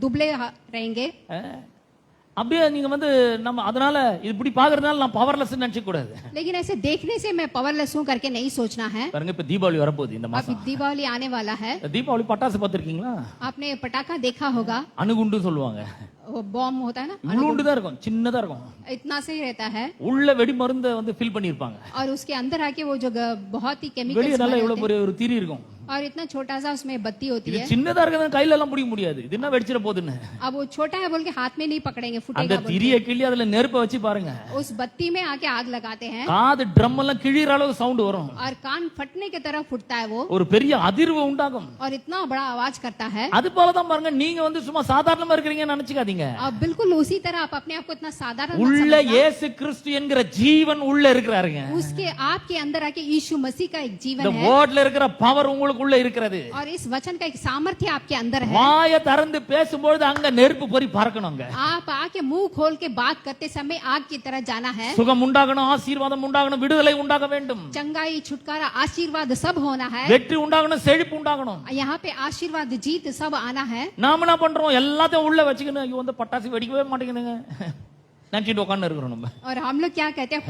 दुबले रहेंगे. அப்படியே நீங்க வந்து நம்ம அதனால இப்படி பாக்குறதுனால நான் பவர்லெஸ் நினைக்க கூடாது. लेकिन ऐसे देखने से मैं पावरलेस हूँ करके नहीं सोचना है। பாருங்க இப்ப தீபாவளி வரப்போகுது இந்த अब மாசம். दीपावली आने वाला है, தீபாவளி பட்டாசு பார்த்திருக்கீங்களா? आपने पटाखा देखा होगा, அணுகுண்டு சொல்லுவாங்க. वो बॉम्ब होता है ना, இவ்வளவுண்டு தான் இருக்கும், சின்னதா இருக்கும். इतना से ही रहता है உள்ள வெடி மருந்தை வந்து ஃபில் பண்ணிருப்பாங்க. और उसके अंदर आके वो जो बहुत ही வெளிய केमिकल्स நல்லா இவ்வளவு பெரிய ஒரு திரி இருக்கும். और इतना छोटा सा उसमें बत्ती होती இது है। சின்னதா இருக்கிறது கையில எல்லாம் பிடிக்க முடியாது, இது என்ன வெடிச்சிட போகுதுன்னு. अब वो छोटा है बोल के हाथ में नहीं पकड़ेंगे, அந்த फुटेगा बोल திரிய கிள்ளி அதுல நெருப்ப வச்சு பாருங்க, के। उस बत्ती में आके आग लगाते हैं காது ட்ரம் எல்லாம் கிழிற அளவு சவுண்ட் வரும், और कान फटने की तरह फुटता है वो, ஒரு பெரிய அதிர்வு உண்டாகும். और इतना बड़ा आवाज करता है। அது போலதான் பாருங்க, நீங்க வந்து சும்மா சாதாரணமா இருக்கிறீங்கன்னு நினைச்சுக்காதீங்க. अब बिल्कुल उसी तरह आप अपने आप को इतना साधारण मत உள்ள समझना। இயேசு கிறிஸ்து என்கிற ஜீவன் உள்ள இருக்கிறாருங்க. उसके आपके अंदर आके यीशु मसीह का एक இந்த जीवन है வேர்ட்ல இருக்கிற பவர் உங்களுக்குள்ள இருக்கிறது. और इस वचन का एक सामर्थ्य आपके अंदर है। வாயை திறந்து பேசும்போது அங்க நெருப்பு பொறி பறக்கணுங்க. आप आके मुंह खोल के बात करते समय आग की तरह जाना है। சுகம் உண்டாகணும், ஆசீர்வாதம் உண்டாகணும், விடுதலை உண்டாக வேண்டும், चंगाई, छुटकारा, आशीर्वाद सब होना है। வெற்றி உண்டாகணும், செழிப்பு உண்டாகணும். यहाँ पे आशीर्वाद, जीत सब आना है। நாம என்ன பண்றோம், எல்லாத்தையும் உள்ள வச்சுக்கணும். ஐயோ வந்து பட்டாசு வெடிக்கவே மாட்டேங்குதுங்க நினைச்சிட்டு உட்கார்ந்து இருக்கிறோம் நம்ம. और हम लोग क्या कहते हैं,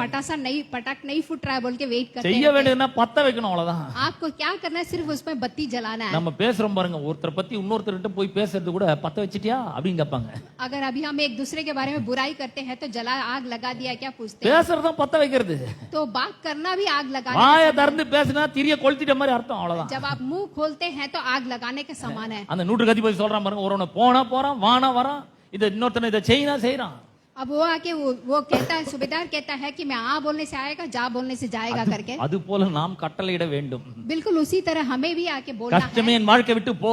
पटाख नहीं फुट रहा है बोल के वेट करते செய்ய हैं। வேண்டியதுன்னா பத்த வைக்கணும், அவ்வளவுதான். आपको क्या करना है, सिर्फ उसमें बत्ती जलाना है। நம்ம பேசுறோம் பாருங்க, ஒருத்தர் பத்தி இன்னொருத்தர்கிட்ட போய் பேசுறது கூட பத்த வச்சிட்டியா அப்படின்னு கேட்பாங்க. अगर अभी हम एक दूसरे के बारे में बुराई करते हैं तो जला आग लगा दिया क्या पूछते हैं। பேசுறதும் பத்த வைக்கிறது. तो बात करना भी आग लगाने வாயை திறந்து பேசினா திரிய கொளுத்திட்ட மாதிரி அர்த்தம், அவ்வளவுதான். जब आप मुंह खोलते हैं तो आग लगाने के समान है। அந்த நூற்றுக்கு அதிபதி சொல்றான் பாருங்க, ஒருவனை போனா போறான், வானா வரான், இதை இன்னொருத்தனை இதை செய்யறான். अब वो आके वो कहता है, सूबेदार कहता है कि मैं आ बोलने से आएगा, जा बोलने से जाएगा करके। அது போல நாம் கட்டளையிட வேண்டும். बिल्कुल उसी तरह हमें भी आके बोलना है। கஷ்டமே என் வாழ்க்கை விட்டு போ,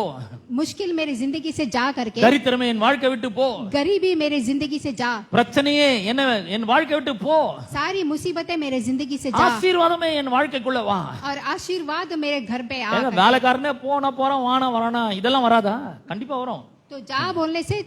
मुश्किल मेरी जिंदगी से जा करके, தரித்திரமே என் வாழ்க்கை விட்டு போ, गरीबी मेरे जिंदगी से जा, பிரச்சனையே என்ன என் வாழ்க்கை விட்டு போ, सारी मुसीबतें मेरे जिंदगी से जा, ஆசீர்வாதமே என் வாழ்க்கைக்குள்ள வா. और आशीर्वाद मेरे घर पे आ ஏங்க करके। வேலைக்காரனே போனா போறான், வானா வரானா, இதெல்லாம் வராதா? கண்டிப்பா வரும். तो जा बोलने से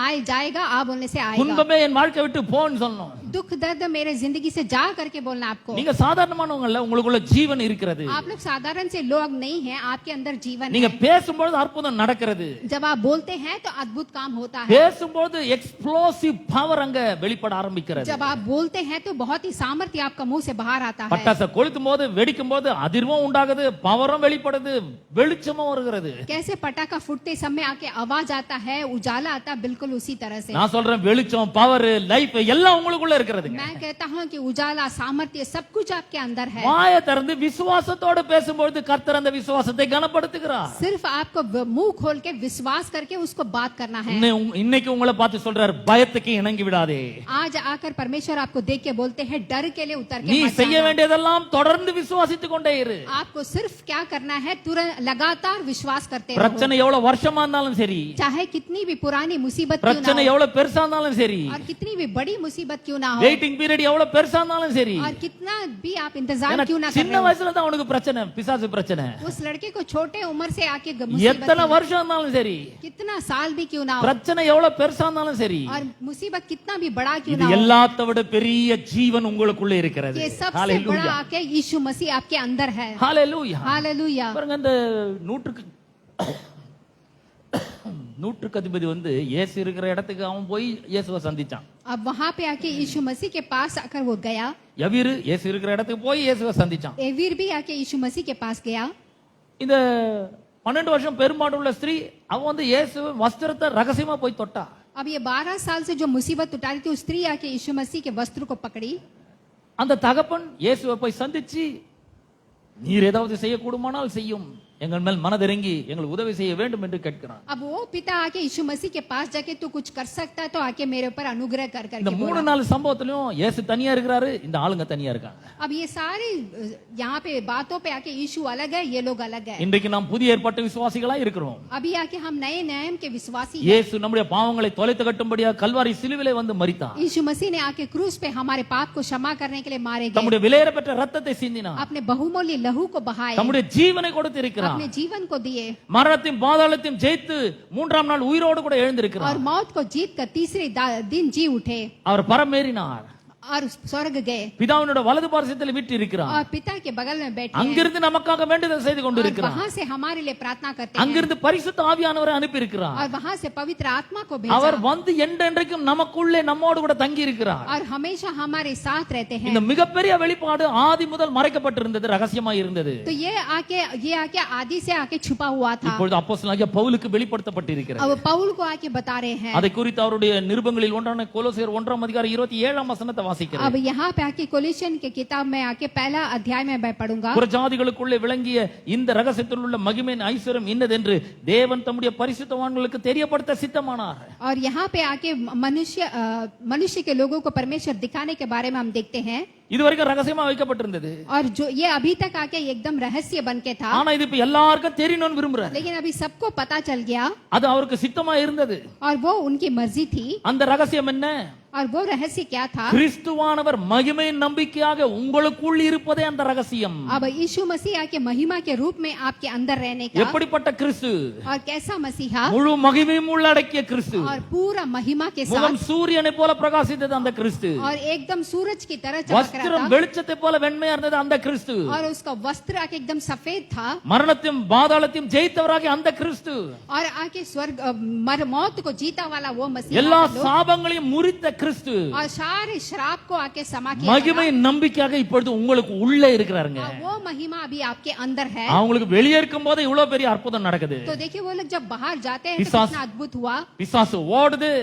आए जाएगा, आ बोलने से आएगा। துன்பமே என் வாழ்க்கை விட்டு போன்னு சொல்லணும். दुख दर्द मेरे जिंदगी से जा करके बोलना आपको। நீங்க சாதாரணமானவங்க இல்ல, உங்களுக்குள்ள ஜீவன் இருக்கிறது. आप लोग साधारण से लोग नहीं हैं, आपके अंदर जीवन நீங்க है। பேசும்போது அற்புதம் நடக்கிறது. जब आप बोलते हैं तो अद्भुत काम होता है। பேசும்போது எக்ஸ்ப்ளோசிவ் பவர் அங்க வெளிப்பட ஆரம்பிக்கிறது. जब आप बोलते हैं तो बहुत ही सामर्थ्य आपका मुंह से बाहर आता है। பட்டாசை கொளுத்தும் போது வெடிக்கும் போது அதிர்வும் உண்டாகுது, பவரும் வெளிப்படுது, வெளிச்சமும் வருகிறது. कैसे पटाखा फूटते समय आके आवाज आता है, उजाला आता है, बिल्कुल उसी तरह से। நான் சொல்றேன், வெளிச்சம், பவர், லைஃப் எல்லாம் உங்களுக்குள்ள இருக்கிறதுங்க. मैं कहता हूँ कि उजाला, सामर्थ्य सब कुछ आपके अंदर है। வாயை திறந்து விசுவாசத்தோட பேசும்போது கர்த்தர் அந்த விசுவாசத்தை கனப்படுத்துகிறார். सिर्फ आपको मुंह खोल के विश्वास करके उसको बात करना है। இன்னைக்கு உங்களை பார்த்து சொல்றார், பயத்துக்கு இணங்கி விடாதே. आज आकर परमेश्वर आपको देख के बोलते हैं, डर के लिए उतर के நீ मत செய்ய जाना। வேண்டியதெல்லாம் தொடர்ந்து விசுவாசித்துக் கொண்டே இரு. आपको सिर्फ क्या करना है, तुरंत लगातार विश्वास करते रहो। பிரச்சனை எவ்வளவு வருஷமா இருந்தாலும் சரி, चाहे कितनी भी पुरानी मुसीबत क्यों ना பிரச்சனை हो, எவ்வளவு பெருசா இருந்தாலும் சரி, और कितनी भी बड़ी मुसीबत क्यों ना हो, வெயிட்டிங் பீரியட் எவ்வளவு பெருசா இருந்தாலும் சரி, और कितना भी आप इंतजार ஏன்னா क्यों ना कर சின்ன रहे हो। வயசுல தான் அவனுக்கு பிரச்சனை, பிசாசு பிரச்சனை. उस लड़के को छोटे उम्र से आके मुसीबत எத்தனை थी, வருஷம் இருந்தாலும் சரி, कितना साल भी क्यों ना हो, பிரச்சனை எவ்வளவு பெருசா இருந்தாலும் சரி, और मुसीबत कितना भी बड़ा क्यों இது ना हो, எல்லாத்த விட பெரிய ஜீவன் உங்களுக்குள்ள இருக்கிறது. ये सबसे ஹalleluya, बड़ा आके यीशु मसीह आपके अंदर है। ஹalleluya. हालेलुया। பாருங்க, இந்த நூற்றுக்கு அதிபதி வந்து இயேசு இருக்கிற இடத்துக்கு அவன் போய் இயேசுவை சந்திச்சான். अब वहां पे आके यीशु मसीह के पास आकर वो गया। எவீரு இயேசு இருக்கிற இடத்துக்கு போய் இயேசுவை சந்திச்சான். एवीर भी आके यीशु मसीह के पास गया। இந்த 12 வருஷம் பெரும்பாடு உள்ள ஸ்திரீ அவ வந்து இயேசு வஸ்திரத்தை ரகசியமா போய் தொட்டா. अब ये 12 साल से जो मुसीबत उठा रही थी, उस स्त्री आके यीशु मसीह के वस्त्र को पकड़ी। அந்த தகப்பன் இயேசுவை போய் சந்திச்சு, நீர் ஏதாவது செய்யக்கூடுமானால் செய்யும், எங்கள் மேல் மனதிறங்கி எங்களுக்கு உதவி செய்ய வேண்டும் என்று கேட்கிறான். अब वो पिता आके यीशु मसीह के पास जाके तू कुछ कर सकता है तो आके मेरे ऊपर अनुग्रह कर இந்த करके 3-4 சம்பவத்திலும் இயேசு தனியா இருக்கிறாரு, இந்த ஆளுங்க தனியா இருக்காங்க. अब ये सारी यहाँ पे बातों पे आके यीशु अलग है, ये लोग अलग है। இன்றைக்கு நாம் புதிய ஏற்பாட்டு விசுவாசிகளா இருக்கிறோம். अभी आके हम नए नियम के विश्वासी हैं। இயேசு நம்முடைய பாவங்களை தொலைத்து கட்டும்படியா கல்வாரி சிலுவிலே வந்து மரித்தார். यीशु मसीह ने आके क्रूस पे हमारे पाप को क्षमा करने के लिए मारे गए, நம்முடைய விலையேறப்பெற்ற ரத்தத்தை சிந்தினார். अपने बहुमूल्य लहू को बहाए, நம்முடைய ஜீவனை கொடுத்து இருக்கிறார். अपने जीवन को दिए, மரணத்தையும் பாதாளத்தையும் ஜெயித்து 3ஆம் நாள் உயிரோடு கூட और எழுந்திருக்கிறார். मौत को जीत कर तीसरे दिन जी उठे। அவர் பரமேறினார். और स्वर्ग गए பிதாவினோட வலது பார்சத்தில் விட்டு இருக்கிறார். और पिता के बगल में बैठे हैं அங்கிருந்து நமக்காக வேண்டுதல் செய்து और கொண்டிருக்கிறார். वहां से हमारे लिए प्रार्थना करते हैं அங்கிருந்து பரிசுத்த ஆவியானவரை அனுப்பி இருக்கிறார். और वहां से पवित्र आत्मा को அவர் भेजा வந்து என்றென்றைக்கும் நமக்குள்ளே நம்மோடு கூட தங்கி இருக்கிறார். और हमेशा हमारे साथ रहते हैं। இந்த மிகப்பெரிய வெளிப்பாடு ஆதி முதல் மறைக்கப்பட்டிருந்தது, ரகசியமாய் இருந்தது. तो ये आके आदि से आके छुपा हुआ था, இப்பொழுது அப்போஸ்தலனாகிய பவுலுக்கு வெளிப்படுத்தப்பட்டிருக்கிறது. अब पौल को आके बता रहे हैं। அதை குறித்து அவருடைய நிருபங்களில் ஒன்றான கொலோசியர் 1:27 வசனத்தை வாசிக்கிறேன். अब यहाँ पे आके कोलिशन के किताब में आके पहला अध्याय में मैं पढ़ूंगा। புறஜாதிகளுக்குள்ளே விளங்கிய இந்த ரகசியத்தில் உள்ள மகிமையின் ஐஸ்வர்யம் இன்னதென்று தேவன் தம்முடைய பரிசுத்தவான்களுக்கு தெரியப்படுத்த சித்தமானார். और यहाँ पे आके मनुष्य के लोगों को परमेश्वर दिखाने के बारे में हम देखते हैं। இதுவரைக்கும் ரகசியமா வைக்கப்பட்டிருந்தது. और जो ये अभी तक आके एकदम रहस्य बन के था, ஆனா இது இப்ப எல்லாருக்கும் தெரியணும்னு விரும்புறாரு. लेकिन अभी सबको पता चल गया அது அவருக்கு சித்தமா இருந்தது. और वो उनकी मर्जी थी। அந்த ரகசியம் என்ன? और वो रहस्य क्या था? கிறிஸ்துவானவர் மகிமையின் நம்பிக்கையாக உங்களுக்குள் இருப்பதே அந்த ரகசியம். अब यीशु मसीह आके महिमा के रूप में आपके अंदर रहने का। எப்படிப்பட்ட கிறிஸ்து? और कैसा मसीहा? முழு மகிமையும் உள்ளடக்கிய கிறிஸ்து. और पूरा महिमा के முகம் साथ சூரியனை போல பிரகாசித்தது அந்த கிறிஸ்து. और एकदम सूरज की तरह चमक रहा வஸ்திரம் था வெளிச்சத்தை போல வெண்மையா இருந்தது அந்த கிறிஸ்து. और उसका वस्त्र आके एकदम सफेद था மரணத்தையும் பாதாளத்தையும் ஜெயித்தவராகிய அந்த கிறிஸ்து. और आके स्वर्ग मौत को जीता वाला वो मसीहा எல்லா था। சாபங்களையும் முறித்த கிறிஸ்து और सारे श्राप को आके समा किया மகிமையின் நம்பிக்கையாக இப்பொழுது உங்களுக்கு உள்ளே இருக்கிறாருங்க. और वो महिमा अभी आपके अंदर है। அவங்களுக்கு வெளியே இருக்கும் போது இவ்வளவு பெரிய அற்புதம் நடக்குது. तो देखिए वो लोग जब बाहर जाते हैं तो पिशाच- कितना अद्भुत हुआ। பிசாசு ஓடுது,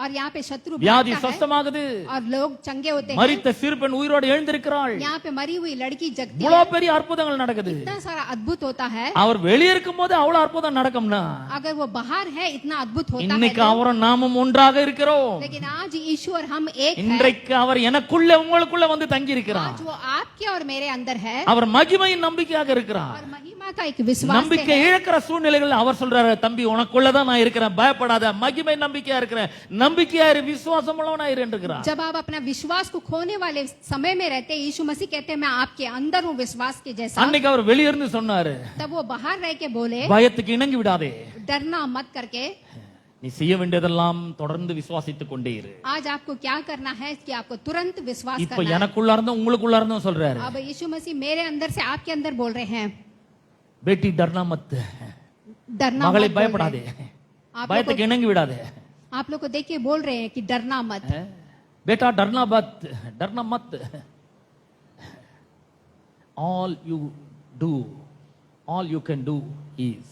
और यहाँ पे शत्रु வியாதி भागता है சொஸ்தமாகுது, और लोग चंगे होते हैं। மரித்த சிறுபெண் உயிரோடு எழுந்திருக்கிறாள். यहाँ पे मरी हुई लड़की जगती है। இவ்வளவு பெரிய அற்புதங்கள் நடக்குது. इतना सारा अद्भुत होता है। அவர் வெளியே இருக்கும் போது அவ்வளவு அற்புதம் நடக்கும்னா अगर वो बाहर है इतना अद्भुत होता है இன்னைக்கு तो, அவரும் நாமும் ஒன்றாக இருக்கிறோம். लेकिन आज यीशु और हम एक है। இன்றைக்கு அவர் எனக்குள்ளே உங்களுக்குள்ள வந்து தங்கி இருக்கிறார். आज वो आपके और मेरे अंदर है அவர் மகிமையின் நம்பிக்கையாக இருக்கிறார். और महिमा का एक विश्वास நம்பிக்கை है। இழக்கிற சூழ்நிலைகள் அவர் சொல்றாரு, தம்பி உனக்குள்ளதான் நான் இருக்கிறேன், பயப்படாத, மகிமை நம்பிக்கையா இருக்கிறேன், நம்பிக்கையா இரு, விசுவாசம் உள்ளவனா இரு என்றார். जब आप अपना विश्वास को खोने वाले समय में रहते हैं, यीशु मसीह कहते हैं मैं आपके अंदर हूँ विश्वास के जैसा। அன்னைக்கு அவர் வெளியே இருந்து சொன்னாரு, तब वो बाहर रह के बोले பயத்துக்கு இணங்கி விடாதே, डरना मत करके நீ செய்ய வேண்டியதெல்லாம் தொடர்ந்து விசுவாசித்துக் கொண்டே இரு. आज आपको क्या करना है कि आपको तुरंत विश्वास இப்ப करना है। எனக்குள்ள இருந்தும் உங்களுக்குள்ள இருந்தும் சொல்றாரு, अब यीशु मसीह मेरे अंदर से आपके अंदर बोल रहे हैं பேட்டி डरना मत, डरना மகளை मत बोल பயப்படாதே, रहे हैं। आप लोग பயத்துக்கு இணங்கி விடாதே. आप लोग को देख के बोल रहे हैं कि डरना मत। बेटा डरना मत, डरना मत. All you do, all you can do is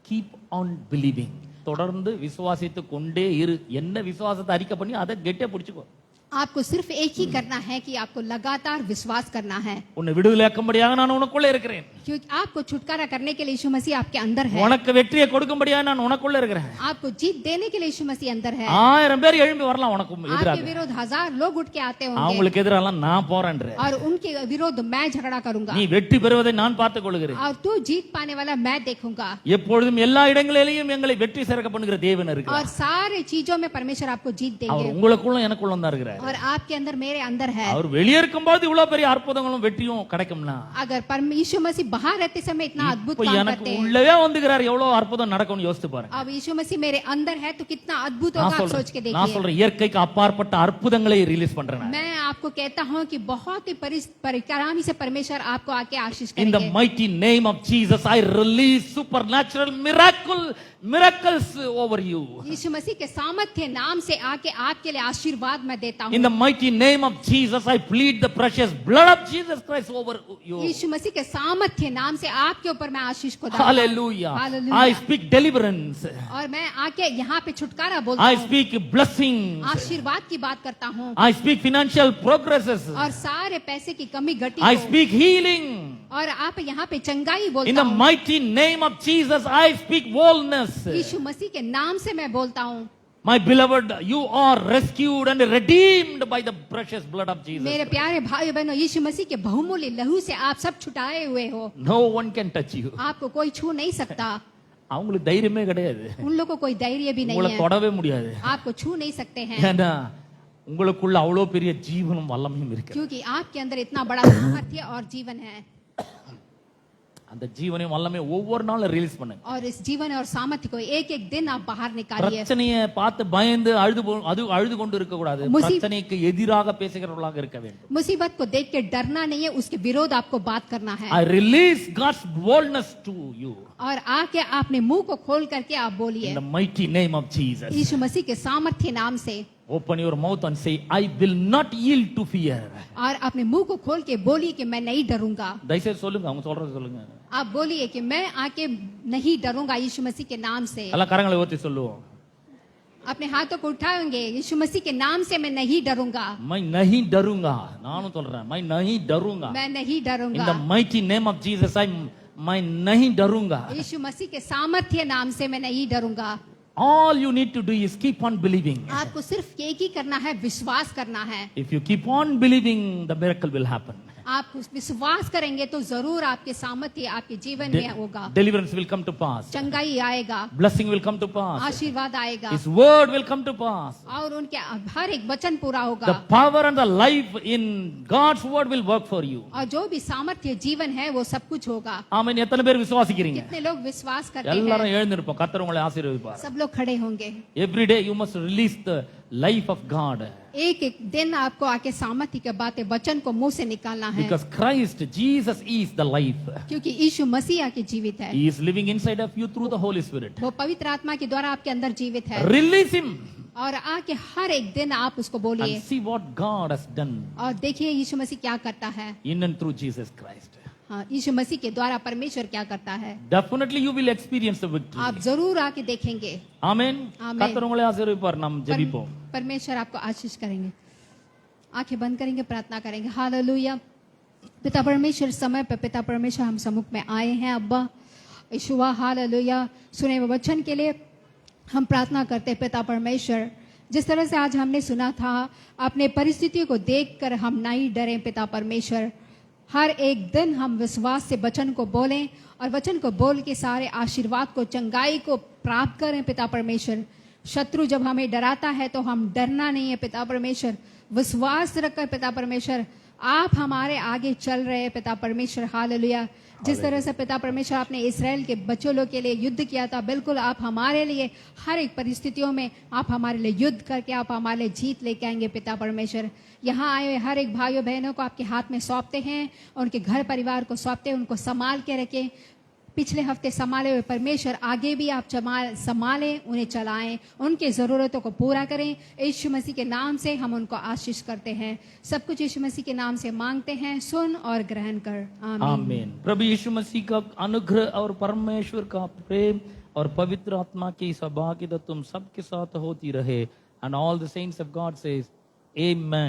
keep on believing. தொடர்ந்து விசுவாசித்து கொண்டே இரு. என்ன விசுவாசத்தை அறிக்கை பண்ணி அதை கெட்டே பிடிச்சுக்கோ. आपको सिर्फ एक ही करना है कि आपको लगातार विश्वास करना है, உன்னை விடுதலையாக்கும்படியாக நான் உனக்குள்ள இருக்கிறேன். क्योंकि आपको छुटकारा करने के लिए यीशु मसीह आपके अंदर है। உனக்கு வெற்றியை கொடுக்கும்படியாக நான் உனக்குள்ள இருக்கிறேன். आपको जीत देने के लिए यीशु मसीह अंदर है। 1000 பேர் எழும்பி வரலாம் உனக்கு आपके எதிராக, विरोध 1000 लोग उठ के आते होंगे அவங்களுக்கு எதிராலாம் நான் போறேன்ற. और उनके विरोध मैं झगड़ा करूंगा நீ வெற்றி பெறுவதை நான் பார்த்துக் கொள்கிறேன். और तू जीत पाने वाला मैं देखूंगा। எப்பொழுதும் எல்லா இடங்களிலேயும் எங்களை வெற்றி சிறக்க பண்ணுகிற தேவன் और இருக்கிறார். सारे चीजों में परमेश्वर आपको जीत அவர் देंगे உங்களுக்குள்ள எனக்குள்ள தான் இருக்கிறார். और आपके अंदर मेरे अंदर है। அவர் வெளியே இருக்கும்போது இவ்வளவு பெரிய அற்புதங்களும் வெற்றியும் கிடைக்கும்னா, अगर यीशु मसीह बाहर रहते समय इतना अद्भुत இப்ப काम எனக்கு करते हैं, உள்ளவே வந்துகிறார், எவ்வளவு அற்புதம் நடக்கும்னு யோசித்து பாருங்க. अब यीशु मसीह मेरे अंदर है तो कितना अद्भुत நான் होगा आप सोच के சொல்றேன், நான் देखिए। சொல்றேன், இயற்கைக்கு அப்பாற்பட்ட அற்புதங்களை ரிலீஸ் பண்றேன். मैं आपको कहता हूँ कि बहुत ही परिक्रामी से परमेश्वर आपको आके आशीष In the करेंगे। mighty name of Jesus, I release supernatural miracles over you. यीशु मसीह के सामर्थ्य नाम से आके आपके लिए आशीर्वाद मैं देता In हूँ। the mighty name of Jesus, I plead the precious blood of Jesus Christ over you. यीशु मसीह के सामर्थ्य नाम से आपके ऊपर मैं आशीष को डालता हूँ। Hallelujah. Hallelujah. I speak deliverance. और मैं आके यहाँ पे छुटकारा बोलता I हूँ, speak blessings. आशीर्वाद की बात करता हूँ I speak financial progresses. और सारे पैसे की कमी घटी I हो। speak healing. और आप यहाँ पे चंगाई In बोलता the हूँ। mighty name of Jesus, I speak wholeness. यीशु मसीह के नाम से मैं बोलता हूँ, My beloved, you are rescued and redeemed by the precious blood of Jesus. मेरे प्यारे भाई बहनों, यीशु मसीह के बहुमूल्य लहू से आप सब छुटाए हुए हो। No one can touch you. आपको कोई छू नहीं सकता। அவங்களுக்கு தைரியமே கிடையாது, उन लोगों को कोई धैर्य भी नहीं உங்களை है, தொடவே முடியாது. आपको छू नहीं सकते हैं, ஏன்னா உங்களுக்குள்ள அவ்வளவு பெரிய ஜீவனும் வல்லமையும் இருக்கு. क्योंकि आपके अंदर इतना बड़ा सामर्थ्य और जीवन है। அந்த ஜீவனையும் வல்லமை ஒவ்வொரு நாளும் ரிலீஸ் பண்ணுங்க. और इस जीवन और सामर्थ्य को एक एक दिन आप बाहर निकालिए. பிரச்சனையை பார்த்து பயந்து அழுது கொண்டு இருக்க கூடாது. பிரச்சனைக்கு எதிராக பேசுகிறவர்களாக இருக்க வேண்டும். मुसीबत को देख के डरना नहीं है, उसके विरोध आपको बात करना है. I release God's boldness to you और आके आपने मुंह को खोल करके आप बोलिए in the mighty name of Jesus. यीशु मसीह के सामर्थ्य नाम से. Open your mouth and say, I will not yield to fear. और अपने मुंह को खोल के बोलिए कि मैं नहीं डरूंगा. தயவுசெய்து சொல்லுங்க, அவங்க சொல்றது சொல்லுங்க. आप बोलिए कि मैं आके नहीं डरूंगा यीशु मसीह के नाम से. எல்லாம் கரங்களை ஊத்தி சொல்லுவோம். अपने हाथों को उठाएंगे, यीशु मसीह के नाम से मैं नहीं डरूंगा. मैं नहीं डरूंगा. நானும் சொல்றேன், मैं नहीं डरूंगा. मैं नहीं In डरूंगा. the mighty name of Jesus, मैं नहीं डरूंगा. यीशु मसीह के सामर्थ्य नाम से मैं नहीं डरूंगा. All you need to do is keep on believing. आपको सिर्फ एक ही करना है, विश्वास करना है. If you keep on believing, the miracle will happen. आप विश्वास करेंगे तो जरूर आपके सामर्थ्य आपके जीवन में होगा. Deliverance will come to pass. चंगाई आएगा, Blessing will come to pass. आशीर्वाद आएगा His word will come to pass. और उनके हर एक वचन पूरा The होगा. power and the life in God's word will work for you. और जो भी सामर्थ्य जीवन है वो सब कुछ होगा. ஆமென். எத்தனை பேர் விசுவாசிக்கிறீங்க? कितने लोग विश्वास करते எல்லாரும் हैं? எழுந்திருப்போம். கர்த்தர் உங்களை ஆசீர்வதிப்பார். सब लोग खड़े होंगे. Every day you must release the life of God. एक एक दिन आपको आके सामर्थ्य के बातें वचन को मुंह से निकालना है. Because Christ, Jesus is the life. क्योंकि यीशु मसीह आके जीवित है. He is living inside of you through the Holy Spirit. वो पवित्र आत्मा के द्वारा आपके अंदर जीवित है. Release him और आके हर एक दिन आप उसको बोलिए and see what God has done और देखिए यीशु मसीह क्या करता है. in and through Jesus Christ. हाँ, यीशु मसीह के द्वारा परमेश्वर क्या करता है. Definitely you will experience the victory. आप जरूर आके देखेंगे. Amen. Amen. கர்த்தர் உங்களை ஆசீர்வதிப்பார். நாம் ஜெபிப்போம். परमेश्वर आपको आशीष करेंगे. आंखें बंद करेंगे, प्रार्थना करेंगे. हालेलुया. पिता परमेश्वर, समय पर पिता परमेश्वर हम सम्मुख में आए हैं. अब्बा यीशुआ, हालेलुया. सुने हुए वचन के लिए हम प्रार्थना करते हैं पिता परमेश्वर. जिस तरह से आज हमने सुना था, अपने परिस्थितियों को देखकर हम नहीं डरें पिता परमेश्वर. हर एक दिन हम विश्वास से वचन को बोलें और वचन को बोल के सारे आशीर्वाद को, चंगाई को प्राप्त करें पिता परमेश्वर. शत्रु जब हमें डराता है तो हम डरना नहीं है पिता परमेश्वर. विश्वास रखकर पिता परमेश्वर आप हमारे आगे चल रहे हैं पिता परमेश्वर. हालेलुया. जिस तरह से पिता परमेश्वर आपने इस्राएल के बच्चों लोग के लिए युद्ध किया था, बिल्कुल आप हमारे लिए हर एक परिस्थितियों में आप हमारे लिए युद्ध करके आप हमारे लिए जीत लेके आएंगे पिता परमेश्वर. यहाँ आए हुए हर एक भाइयों बहनों को आपके हाथ में सौंपते हैं, उनके घर परिवार को सौंपते हैं, उनको संभाल के रखें. पिछले हफ्ते संभाले हुए परमेश्वर आगे भी आप संभालें, उन्हें चलाएं, उनके ज़रूरतों को पूरा करें. यीशु मसीह के नाम से हम उनको आशीष करते हैं. सब कुछ यीशु मसीह के नाम से मांगते हैं. सुन और ग्रहण कर. आमीन. आमीन. प्रभु यीशु मसीह का अनुग्रह और परमेश्वर का प्रेम और पवित्र आत्मा की सहभागिता तुम सबके साथ होती रहे. And all the saints of God says, Amen.